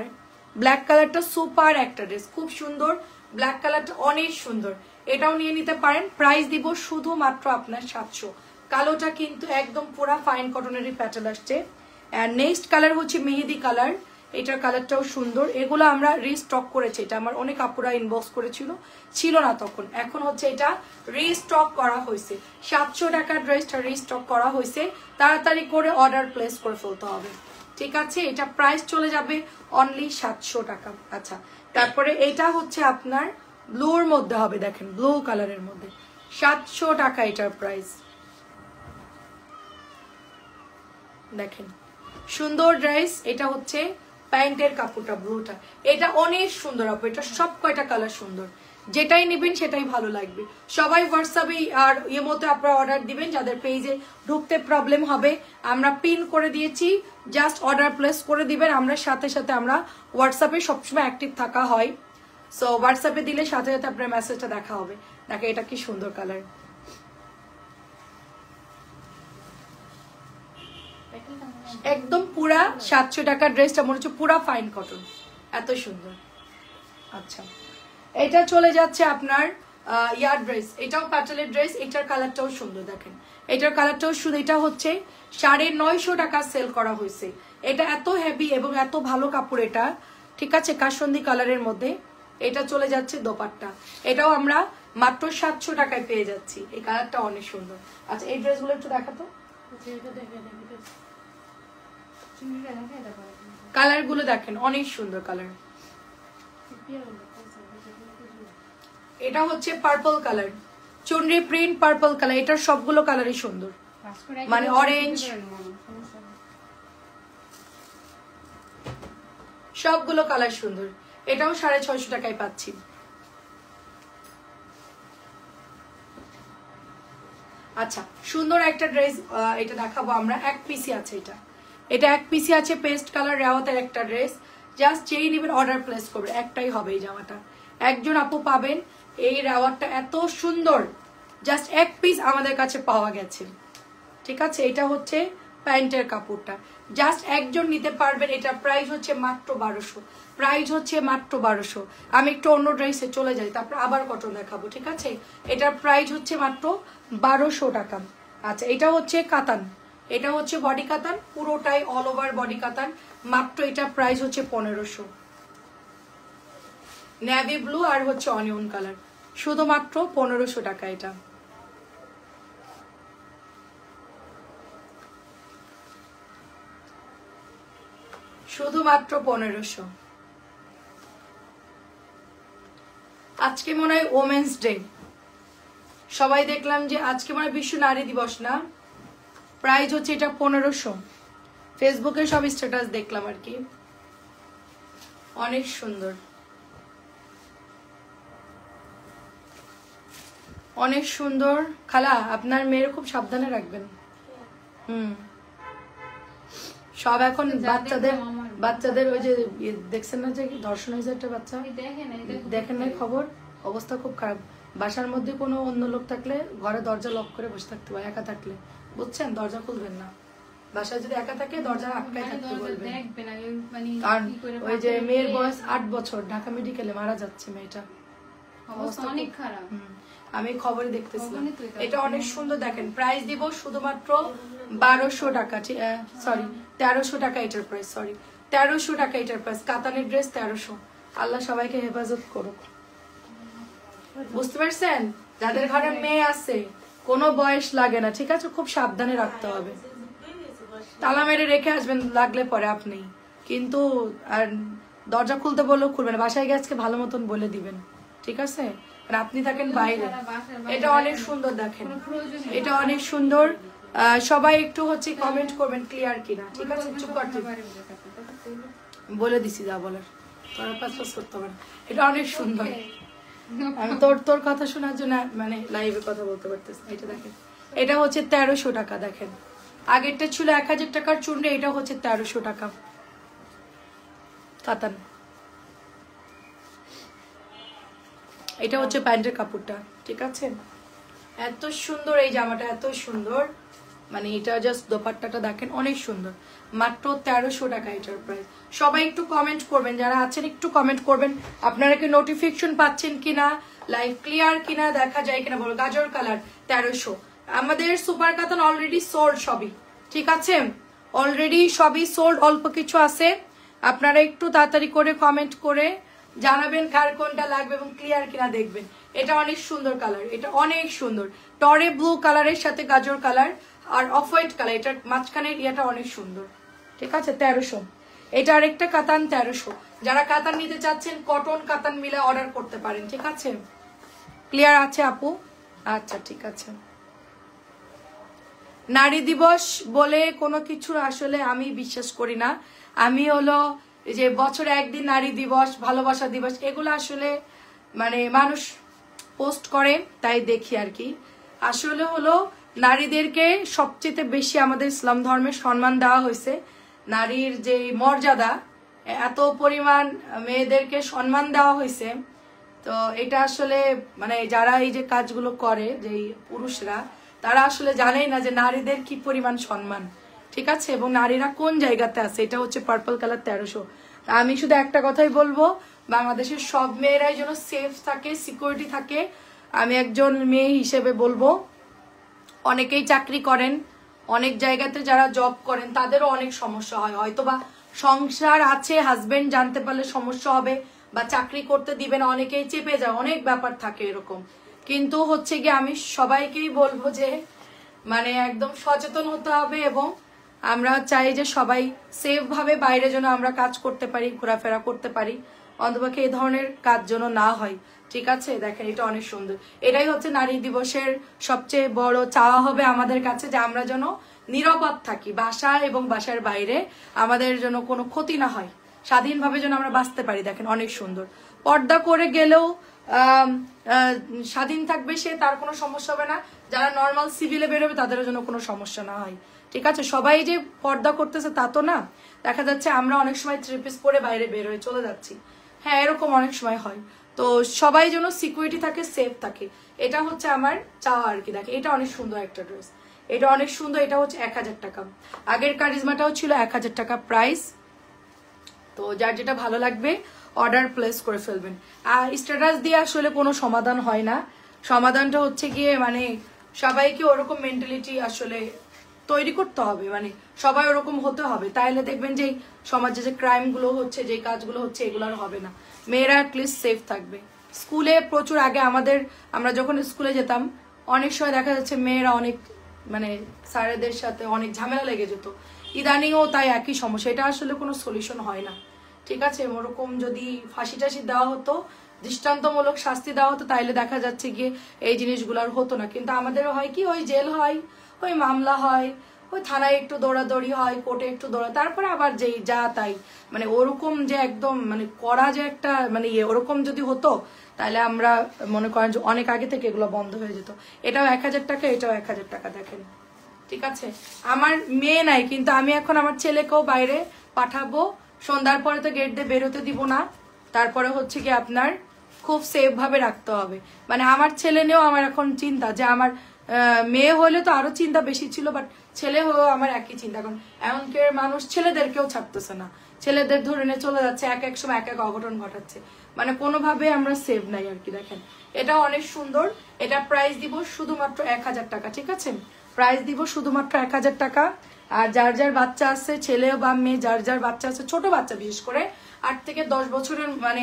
Speaker 1: ব্ল্যাক কালারটা সুপার একটা ড্রেস, খুব সুন্দর, ব্ল্যাক কালারটা অনেক সুন্দর, এটাও নিয়ে নিতে পারেন। প্রাইস দিব শুধুমাত্র আপনার 700। কালোটা কিন্তু একদম পুরা ফাইন কটনেরই প্যাটার্ন আসছে। আর নেক্সট কালার হচ্ছে মেহেদি কালার, এটার কালারটাও সুন্দর। এগুলো আমরা রিস্টক করেছি, এটা আমার অনেক আপুরা ইনবক্স করেছিল, ছিল না তখন, এখন হচ্ছে এটা রিস্টক করা হয়েছে। 700 টাকার ড্রেসটা রিস্টক করা হয়েছে, তাড়াতাড়ি করে অর্ডার প্লেস করে ফেলতে হবে। ঠিক আছে, এটা প্রাইস চলে যাবে অনলি 700 টাকা। আচ্ছা তারপরে এটা হচ্ছে আপনার ব্লুর মধ্যে হবে, দেখেন ব্লু কালারের মধ্যে 700 টাকা এটার প্রাইস। দেখেন সুন্দর ড্রেস, এটা হচ্ছে প্যান্টের কাপড়টা ব্লুটা, এটা অনেক সুন্দর আপু, এটা সব কয়টা কালার সুন্দর, যেটাই নেবেন সেটাই ভালো লাগবে। সবাই হোয়াটসঅ্যাপে আর ইমোতে আপনারা অর্ডার দিবেন, যাদের পেজে ঢুকতে প্রবলেম হবে আমরা পিন করে দিয়েছি, জাস্ট অর্ডার প্লেস করে দিবেন। আমরা সাথে সাথে আমরা হোয়াটসঅ্যাপে সবসময় অ্যাক্টিভ থাকা হয়, সো হোয়াটসঅ্যাপে দিলে সাথে সাথে আপনার মেসেজটা দেখা হবে। দেখে এটা কি সুন্দর কালার, একদম পুরা 700 টাকার ড্রেসটা মনে হচ্ছে পুরা ফাইন কটন, এত সুন্দর। আচ্ছা এটা চলে যাচ্ছে আপনার ইয়ার ড্রেস, এটাও প্যাটেলের ড্রেস, এটার কালারটাও সুন্দর, দেখেন এটার কালারটাও সুন্দর। এটা হচ্ছে 950 টাকা সেল করা হয়েছে, এটা এত হেভি এবং এত ভালো কাপড় এটা। ঠিক আছে, কাসন্দি কালারের মধ্যে এটা চলে যাচ্ছে দোপাট্টা, এটাও আমরা মাত্র 700 টাকায় পেয়ে যাচ্ছি। এই কালারটা অনেক সুন্দর। আচ্ছা এই ড্রেসগুলো একটু দেখাতো, কালার গুলো দেখেন অনেক সুন্দর কালার। এটা হচ্ছে purple colour, chunri print purple colour, এটার সবগুলো কালারই সুন্দর, মানে অরেঞ্জ, সবগুলো কালার সুন্দর। এটাও 650 টাকায় পাচ্ছি। আচ্ছা সুন্দর একটা ড্রেস, এটা দেখাবো আমরা, এক পিসি আছে, এটা এক পিসি আছে, পেস্ট কালার রেওয়াতের একটা ড্রেস। জাস্ট যেই নেবেন অর্ডার প্লেস করবে, একটাই হবে এই জামাটা, একজন আপু পাবেন। এই রেওয়ারটা এত সুন্দর, জাস্ট এক পিস আমাদের কাছে পাওয়া গেছে। ঠিক আছে, এটা হচ্ছে প্যান্টের কাপড়টা, জাস্ট একজন নিতে পারবেন। এটা প্রাইস হচ্ছে মাত্র 1200, প্রাইস হচ্ছে মাত্র 1200। আমি একটু অন্য ড্রেসে চলে যাই, তারপর আবার কটন দেখাবো, ঠিক আছে? এটার প্রাইস হচ্ছে মাত্র 1200 টাকা। আচ্ছা, এটা হচ্ছে কাতান, এটা হচ্ছে বডি কাতান, পুরোটাই অল ওভার বডি কাতান। মাত্র এটা প্রাইস হচ্ছে 1500। নেভি ব্লু আর হচ্ছে অনিয়ন কালার, শুধুমাত্র 1500 টাকা। এটা শুধুমাত্র 1500। আজকে মনে হয় ওমেন্স ডে, সবাই দেখলাম যে আজকে মনে হয় বিশ্ব নারী দিবস না? প্রাইস হচ্ছে এটা 1500। ফেসবুকে সব স্ট্যাটাস দেখলাম আর কি, অনেক সুন্দর, অনেক সুন্দর। খালা, আপনার মেয়ের খুব সাবধানে রাখবেন। সব এখন বাচ্চাদের ওই যে দেখছেন না যে ধর্ষণ হয়েছে একটা বাচ্চা, দেখেন না খবর? অবস্থা খুব খারাপ। বাসার মধ্যে কোনো অন্য লোক থাকলে ঘরে দরজা লক করে বসে থাকতে হয়, একা থাকলে, বুঝছেন? দরজা খুলবেন না। বাসায় যদি একা থাকে দরজা আটকায় থাকতে বলবেন। কারণ ওই যে মেয়ের বয়স 8 বছর, ঢাকা মেডিকেলে মারা যাচ্ছে মেয়েটা, অবস্থা অনেক খারাপ। আমি খবরে দেখতেছিলাম। এটা অনেক সুন্দর, দেখেন প্রাইস দিব শুধুমাত্র 1200 টাকা, সরি 1300 টাকা এটার প্রাইস, সরি 1300 টাকা এটার প্রাইস। কাতানের ড্রেস 1300। আল্লাহ সবাইকে হেফাজত করুক, বুঝতে পারছেন? যাদের ঘরে মেয়ে আছে কোনো বয়স লাগে না, ঠিক আছে? খুব সাবধানে রাখতে হবে, তালা মেরে রেখে আসবেন লাগলে পরে আপনি, কিন্তু আর দরজা খুলতে বললেও খুলবেন, বাসায় গিয়ে আজকে ভালো মতন বলে দিবেন, ঠিক আছে? আর আপনি থাকেন বাইরে। এটা অনেক সুন্দর, দেখেন এটা অনেক সুন্দর। সবাই একটু হচ্ছে কমেন্ট করবেন ক্লিয়ার কিনা, ঠিক আছে? চুপ করতে বলে দিছি যা বলার, তোরা পাস করতে পারে। এটা অনেক সুন্দর, আমি তোর কথা শোনার জন্য মানে লাইভে কথা বলতে পারতেছি। এটা দেখেন, এটা হচ্ছে 1300 টাকা। দেখেন আগেরটা ছিল 1000 টাকার চুন্ডে, এটা হচ্ছে 1300 টাকা কাতান। এটা হচ্ছে প্যান্টের কাপড়টা, ঠিক আছে? এত সুন্দর এই জামাটা, এত সুন্দর, মানে এটা জাস্ট দোপাট্টাটা দেখেন, অনেক সুন্দর। মাত্র 1300 টাকা এটার প্রাইস। সবাই একটু কমেন্ট করবেন, যারা আছেন একটু কমেন্ট করবেন আপনারা কি নোটিফিকেশন পাচ্ছেন কিনা, লাইভ ক্লিয়ার কিনা, দেখা যায় কিনা বলো। গাজর কালার 1300। আমাদের সুপার কাতান অলরেডি সোল্ড সবই, ঠিক আছে? অলরেডি সবই সোল্ড, অল্প কিছু আছে। আপনারা একটু তাড়াতাড়ি করে কমেন্ট করে জানাবেন কার কোনটা লাগবে এবং ক্লিয়ার কিনা দেখবেন। এটা অনেক সুন্দর কালার, এটা অনেক সুন্দর, টরে ব্লু কালারের সাথে গাজর কালার আর অফ হোয়াইট কালার, এটার মাঝখানের ইয়েটা অনেক সুন্দর, ঠিক আছে? 1300। এটা আরেকটা কাতান 1300। যারা কাতান নিতে চাচ্ছেন কটন কাতান মিলে অর্ডার করতে পারেন, ঠিক আছে? ক্লিয়ার আছে আপু? আচ্ছা ঠিক আছে। নারী দিবস বলে কোনো কিছু আসলে আমি বিশ্বাস করি না। আমি হলো যে বছরে একদিন নারী দিবস, ভালোবাসা দিবস, এগুলো আসলে মানে মানুষ পোস্ট করে তাই দেখি আর কি। আসলে হলো নারীদেরকে সবচেয়ে বেশি আমাদের ইসলাম ধর্মে সম্মান দেওয়া হয়েছে। নারীর যে মর্যাদা, এত পরিমাণ মেয়েদেরকে সম্মান দেওয়া হয়েছে, তো এটা আসলে মানে যারা এই যে কাজগুলো করে, যে পুরুষরা, তারা আসলে জানেই না যে নারীদের কি পরিমাণ সম্মান, ঠিক আছে? এবং নারীরা কোন জায়গাতে আছে। এটা হচ্ছে পার্পল কালার 1300। আমি শুধু একটা কথাই বলবো, বাংলাদেশের সব মেয়েরাই যেন সেফ থাকে, সিকিউরিটি থাকে। আমি একজন মেয়ে হিসেবে বলবো, অনেকেই চাকরি করেন, অনেক জায়গাতে যারা জব করেন তাদেরও অনেক সমস্যা হয়, হয়তো বা সংসার আছে, হাজবেন্ড জানতে পারলে সমস্যা হবে, বা চাকরি করতে দিবে না, অনেকেই চেপে যায়, অনেক ব্যাপার থাকে এরকম। কিন্তু হচ্ছে গিয়ে আমি সবাইকেই বলবো যে মানে একদম সচেতন হতে হবে, এবং আমরা চাই যে সবাই সেফ ভাবে বাইরে যেন আমরা কাজ করতে পারি, ঘোরাফেরা করতে পারি, অন্তপক্ষে এই ধরনের কাজ যেন না হয়, ঠিক আছে? দেখেন এটা অনেক সুন্দর। এটাই হচ্ছে নারী দিবসের সবচেয়ে বড় চাওয়া হবে আমাদের কাছে, যে আমরা যেন নিরাপদ থাকি বাসা এবং বাসার বাইরে, আমাদের যেন কোনো ক্ষতি না হয়, স্বাধীনভাবে যেন আমরা বাঁচতে পারি। দেখেন অনেক সুন্দর, পর্দা করে গেলেও স্বাধীন থাকবে সে, তার কোনো সমস্যা হবে না। যারা নর্মাল সিভিলে বেরোবে তাদেরও যেন কোনো সমস্যা না হয়, ঠিক আছে? সবাই যে পর্দা করতেছে তা তো না, দেখা যাচ্ছে আমরা অনেক সময় থ্রি পিস পরে বাইরে বের হয়ে চলে যাচ্ছি, হ্যাঁ এরকম অনেক সময় হয়। তো সবাই যেন সিকিউরিটি থাকে, সেফ থাকে, এটা হচ্ছে আমার চাওয়া আর কি। দেখে এটা অনেক সুন্দর একটা ড্রেস, এটা অনেক সুন্দর, এটা হচ্ছে 1000 টাকা। আগের কারিজমাটাও ছিল 1000 টাকা প্রাইস। তো যার যেটা ভালো লাগবে অর্ডার প্লেস করে ফেলবেন। আর স্ট্যাটাস দিয়ে আসলে কোনো সমাধান হয় না, সমাধানটা হচ্ছে গিয়ে মানে সবাইকে ওরকম মেন্টালিটি আসলে তৈরি করতে হবে, মানে সবাই ওরকম হতে হবে, তাইলে দেখবেন যে সমাজে যে ক্রাইমগুলো হচ্ছে, যে কাজগুলো হচ্ছে, এগুলো আর হবে না, মেয়েরা অ্যাটলিস্ট সেফ থাকবে। স্কুলে প্রচুর আগে আমরা যখন স্কুলে যেতাম অনেক সময় দেখা যাচ্ছে মেয়েরা অনেক মানে স্যারেদের সাথে অনেক ঝামেলা লেগে যেত, ইদানিংও তাই একই সমস্যা। এটা আসলে কোনো সলিউশন হয় না, ঠিক আছে? ওরকম যদি ফাঁসি টাসি দেওয়া হতো, দৃষ্টান্তমূলক শাস্তি দেওয়া হতো, তাইলে দেখা যাচ্ছে গিয়ে এই জিনিসগুলো আর হতো না। কিন্তু আমাদেরও হয় কি, ওই জেল হয়, ওই মামলা হয়, ওই থানায় একটু দৌড়াদৌড়ি হয়, কোর্টে একটু দৌড়া, তারপরে আবার যেই যা তাই, মানে ওরকম যে একদম মানে করা যে একটা মানে ওরকম যদি হতো তাহলে আমরা মনে করেন যে অনেক আগে থেকে এগুলো বন্ধ হয়ে যেত। এটাও 1000 টাকা, এটাও 1000 টাকা, দেখেন, ঠিক আছে? আমার মেয়ে নাই, কিন্তু আমি এখন আমার ছেলেকেও বাইরে পাঠাবো, সন্ধ্যার পরে তো গেট দিয়ে বেরোতে দিব না, তারপরে হচ্ছে কি আপনার খুব সেফ ভাবে রাখতে হবে। মানে আমার ছেলে নিয়েও আমার এখন চিন্তা, যে আমার মেয়ে হলে তো আরো চিন্তা বেশি ছিল, বাট ছেলে হয়েও আমার একই চিন্তা, কারণ এমনকার মানুষ ছেলেদেরকেও ছাড়তেছে না, ছেলেদের ধরে নিয়ে চলে যাচ্ছে, এক সময় এক অঘটন ঘটাচ্ছে, মানে কোনোভাবে আমরা সেভ নাই আর কি। দেখেন এটা অনেক সুন্দর, এটা প্রাইস দিব শুধুমাত্র 1000 টাকা, ঠিক আছে? প্রাইস দিব শুধুমাত্র 1000 টাকা। আর যার যার বাচ্চা আছে, ছেলে বা মেয়ে, যার যার বাচ্চা আছে, ছোট বাচ্চা বিশেষ করে 8 থেকে 10 বছরের, মানে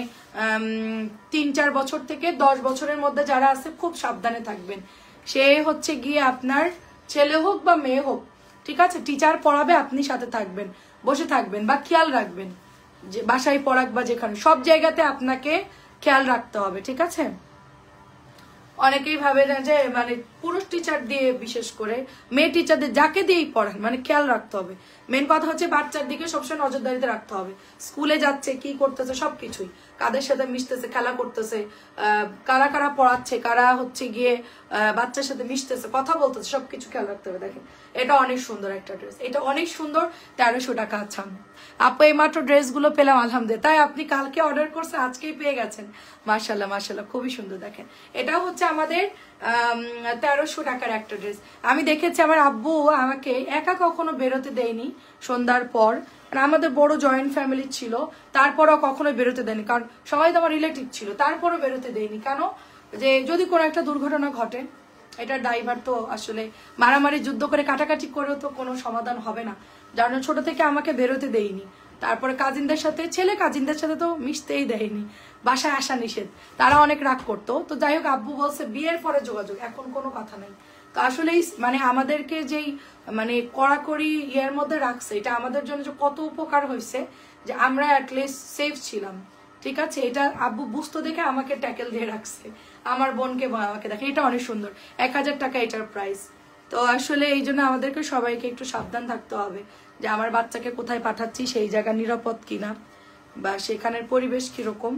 Speaker 1: 3-4 বছর থেকে 10 বছরের মধ্যে যারা আছে, খুব সাবধানে থাকবেন। সে হচ্ছে গিয়ে আপনার ছেলে হোক বা মেয়ে হোক, ঠিক আছে? টিচার পড়াবে, আপনি সাথে থাকবেন, বসে থাকবেন বা খেয়াল রাখবেন, যে বাসায় পড়াক বা যেখানে, সব জায়গাতে আপনাকে খেয়াল রাখতে হবে, ঠিক আছে? অনেকেই ভাবে না যে মানে পুরুষ টিচার দিয়ে, বিশেষ করে মেয়ে টিচারদের যাকে দিয়েই পড়ান, মানে খেয়াল রাখতে হবে। মেন কথা হচ্ছে বাচ্চার দিকে সবসময় নজরদারিতে রাখতে হবে, স্কুলে যাচ্ছে কি করতেছে সবকিছুই, কাদের সাথে মিশতেছে, খেলা করতেছে, কারা কারা পড়াচ্ছে, কারা হচ্ছে গিয়ে বাচ্চার সাথে মিশতেছে, কথা বলতেছে, সবকিছু খেয়াল রাখতে হবে। দেখেন এটা অনেক সুন্দর একটা ড্রেস, এটা অনেক সুন্দর, 1300 টাকা। আচ্ছা আপু এই মাত্র ড্রেসগুলো পেলাম, আলহামদুলিল্লাহ। তাই আপনি কালকে অর্ডার করছেন, আজকেই পেয়ে গেছেন, মাশাল্লাহ মাশাল্লাহ, খুবই সুন্দর। দেখেন এটা হচ্ছে আমাদের 1300 টাকার একটা ড্রেস। আমি দেখেছি আমার আব্বু আমাকে একা কখনো বেরোতে দেয়নি সন্ধ্যার পর, মানে আমাদের বড় জয়েন্ট ফ্যামিলি ছিল, তারপরও কখনো বেরোতে দেয়নি, কারণ সবাই তো আমার রিলেটিভ ছিল, তারপরও বেরোতে দেয়নি। কেন? যে যদি কোনো একটা দুর্ঘটনা ঘটে, এটা ড্রাইভার তো আসলে মারামারি যুদ্ধ করে কাটাকাটি করেও তো কোনো সমাধান হবে না, যার জন্য ছোট থেকে আমাকে বেরোতে দেয়নি। তারপরে কাজিনদের সাথে, ছেলে কাজিনদের সাথে তো মিশতেই দেয়নি, বাসায় আসা নিষেধ, তারা অনেক রাগ করতো। তো যাই হোক, আব্বু বলছে বিয়ের পরে যোগাযোগ, এখন কোনো কথা নেই। তো আসলেই মানে আমাদেরকে যেই মানে কড়াকড়ি ইয়ের মধ্যে রাখছে, এটা আমাদের জন্য যে কত উপকার হয়েছে, যে আমরা অ্যাটলিস্ট সেফ ছিলাম, ঠিক আছে? এটা আব্বু বুঝতে দেখে আমাকে ট্যাকেল দিয়ে রাখছে, আমার বোনকে আমাকে দেখে। এটা অনেক সুন্দর, 1000 টাকা এটার প্রাইস। তো আসলে এই জন্য আমাদেরকে সবাইকে একটু সাবধান থাকতে হবে, যে আমার বাচ্চাকে কোথায় পাঠাচ্ছি, সেই জায়গা নিরাপদ কিনা, বা সেখানের পরিবেশ কিরকম,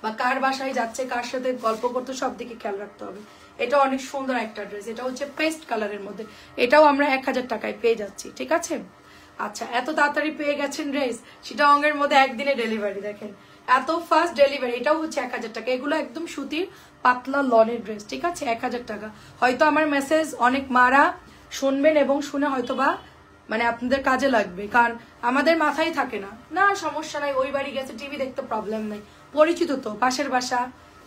Speaker 1: বা কার বাসায় যাচ্ছে, কার সাথে গল্প করতে, সব দিকে খেয়াল রাখতে হবে। এটা অনেক সুন্দর একটা ড্রেস, এটা হচ্ছে পেস্ট কালারের মধ্যে, এটাও আমরা 1000 টাকায় পেয়ে যাচ্ছি, ঠিক আছে? আচ্ছা এত তাড়াতাড়ি পেয়ে গেছেন ড্রেস, চিটাগংয়ের মধ্যে একদিনে ডেলিভারি, দেখেন এত ফাস্ট ডেলিভারি। এটাও হচ্ছে 1000 টাকা, এগুলো একদম সুতির পাতলা লনের ড্রেস, ঠিক আছে? 1000 টাকা। হয়তো আমার মেসেজ অনেক মারা শুনবেন এবং শুনে হয়তো বা মানে আপনাদের কাজে লাগবে, কারণ আমাদের মাথায় থাকে না, না সমস্যা নাই, ওই বাড়ি গেছে টিভি দেখতে, প্রবলেম নাই, পরিচিত তো, পাশের বাসা,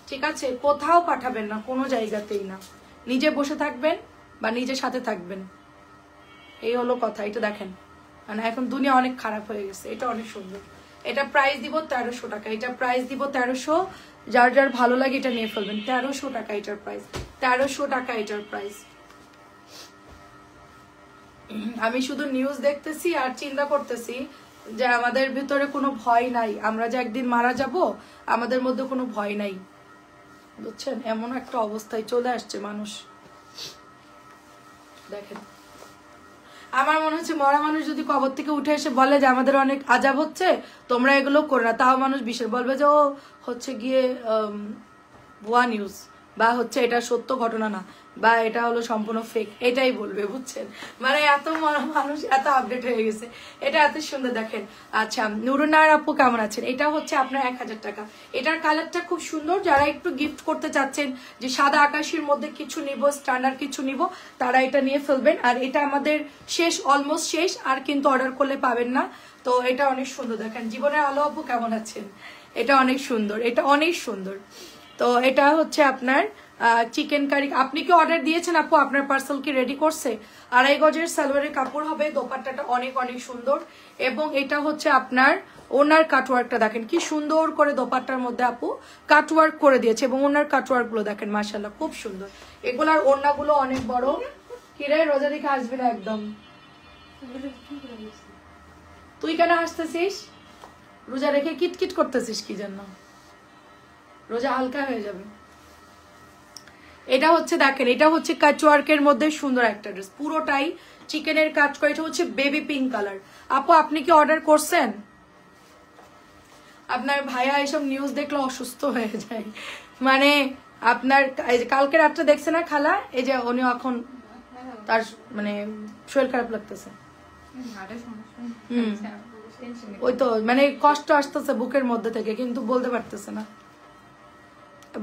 Speaker 1: ঠিক আছে? কোথাও পাঠাবেন না, কোনো জায়গাতেই না, নিজে বসে থাকবেন বা নিজের সাথে থাকবেন, এই হলো কথা। এটা দেখেন, মানে এখন দুনিয়া অনেক খারাপ হয়ে গেছে। এটা অনেক সুন্দর, এটা প্রাইস দিব 1300 টাকা, এটা প্রাইস দিব 1300। যার যার ভালো লাগে এটা নিয়ে ফেলবেন, 1300 টাকা এটার প্রাইস, 1300 টাকা এটার প্রাইস। আমি শুধু নিউজ দেখতেছি আর চিন্তা করতেছি যে আমাদের ভিতরে কোনো ভয় নাই, আমরা যে একদিন মারা যাব, আমাদের মধ্যে কোনো ভয় নাই, বুঝছেন? এমন একটা অবস্থায় চলে আসছে মানুষ। দেখেন আমার মনে হচ্ছে মরা মানুষ যদি কবর থেকে উঠে এসে বলে যে আমাদের অনেক আজাব হচ্ছে, তোমরা এগুলো করো না, তাও মানুষ বিশ্বাস বলবে যে ও হচ্ছে গিয়ে ভুয়া নিউজ, বা হচ্ছে এটা সত্য ঘটনা না, বা এটা হলো সম্পূর্ণ ফেক, এটাই বলবে, বুঝছেন? মানে এত মানুষ এত আপডেট হয়ে গেছে, এটা এত সুন্দর দেখেন। আচ্ছা, নুরুনার আপু কেমন আছেন? এটা হচ্ছে আপনার 1000 টাকা। এটার কালারটা খুব সুন্দর, যারা একটু গিফট করতে চাচ্ছেন যে সাদা আকাশের মধ্যে কিছু নিব, স্ট্যান্ডার্ড কিছু নিব, তারা এটা নিয়ে ফেলবেন। আর এটা আমাদের শেষ, অলমোস্ট শেষ, আর কিন্তু অর্ডার করলে পাবেন না। তো এটা অনেক সুন্দর দেখেন। জীবনের আলো আপু কেমন আছেন? এটা অনেক সুন্দর, এটা অনেক সুন্দর। তো এটা হচ্ছে আপনার চিকেন কারি। আপনি কি অর্ডার দিয়েছেন আপু? আপনার পার্সেল কি রেডি করছে? 2.5 গজের সালোয়ারের কাপড় হবে, দোপাট্টাটা অনেক অনেক সুন্দর, এবং এটা হচ্ছে আপনার ওনার কাটওয়ার্কটা দেখেন কি সুন্দর করে দোপাট্টার মধ্যে আপু কাটওয়ার্ক করে দিয়েছে, এবং ওনার কাটওয়ার্ক গুলো দেখেন মাশাআল্লাহ খুব সুন্দর। এগুলার ওড়নাগুলো অনেক বড়। কিরে রোজা দেখে আসবি না একদম? তুই কেন আসতেছিস? রোজা রেখে কিটকিট করতেছিস কি জন্য? রোজা হালকা হয়ে যাবে। এটা হচ্ছে দেখেন, এটা হচ্ছে কাটওয়ার্কের মধ্যে সুন্দর একটা ড্রেস, পুরোটাই চিকেনের কাজ করা। এটা হচ্ছে বেবি পিঙ্ক কালার। আপু আপনি কি অর্ডার করছেন? আপনার ভাইয়া এসব নিউজ দেখলে অসুস্থ হয়ে যায়। মানে আপনার কালকে রাত্রে দেখছে না খালা, এই যে উনি এখন তার মানে শরীর খারাপ লাগতেছে। ওই তো মানে কষ্ট আসতেছে বুকের মধ্যে থেকে, কিন্তু বলতে পারতেছে না,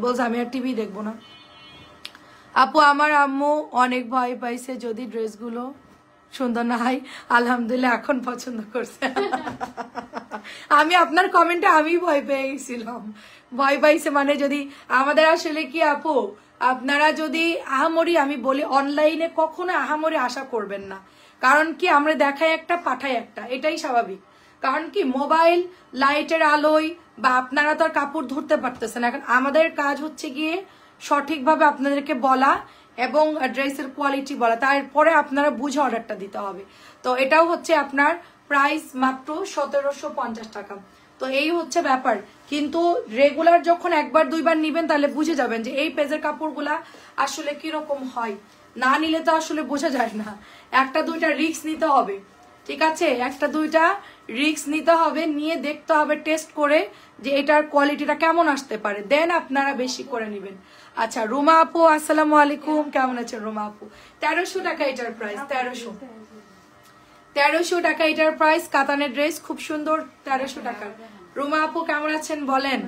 Speaker 1: বলছে আমি আর টিভি দেখবো না। আপু আমার আম্মু অনেক ভয় পাইছে যদি ড্রেসগুলো সুন্দর না হয়। আলহামদুলিল্লাহ এখন পছন্দ করছে। আমি আপনার কমেন্টে আমি ভয় পেয়ে গেছিলাম। ভয় পাইছে মানে যদি আমাদের আসলে কি আপু, আপনারা যদি আহামরি, আমি বলি অনলাইনে কখনো আহামরি আশা করবেন না। কারণ কি আমরা দেখাই একটা পাঠাই একটা, এটাই স্বাভাবিক। কারণ কি মোবাইল লাইটের আলোয় বা আপনারা তো আর কাপড় ধরতে পারতেছেন। এখন আমাদের কাজ হচ্ছে গিয়ে সঠিকভাবে আপনাদেরকে বলা এবং ড্রেসের কোয়ালিটি বলা, তারপরে আপনারা বুঝে অর্ডারটা দিতে হবে। তো এটাও হচ্ছে আপনার প্রাইস মাত্র 1750 টাকা। তো এই হচ্ছে ব্যাপার। কিন্তু রেগুলার যখন একবার দুইবার নিবেন তাহলে বুঝে যাবেন যে এই পেজের কাপড়গুলা আসলে কিরকম হয়। না নিলে তো আসলে বোঝা যায় না। একটা দুইটা রিস্ক নিতে হবে, ঠিক আছে? একটা দুইটা রিস্ক নিতে হবে, নিয়ে দেখতে হবে টেস্ট করে যে এটার কোয়ালিটিটা কেমন আসতে পারে, দেন আপনারা বেশি করে নেবেন। আচ্ছা রুমা আপু আসসালামু আলাইকুম, কেমন আছেন রুমা আপু? 1300 টাকা এটার প্রাইস, 1300 টাকা এটার প্রাইস। কাতানের ড্রেস খুব সুন্দর, 1300 টাকা। রুমা আপু কেমন আছেন বলেন?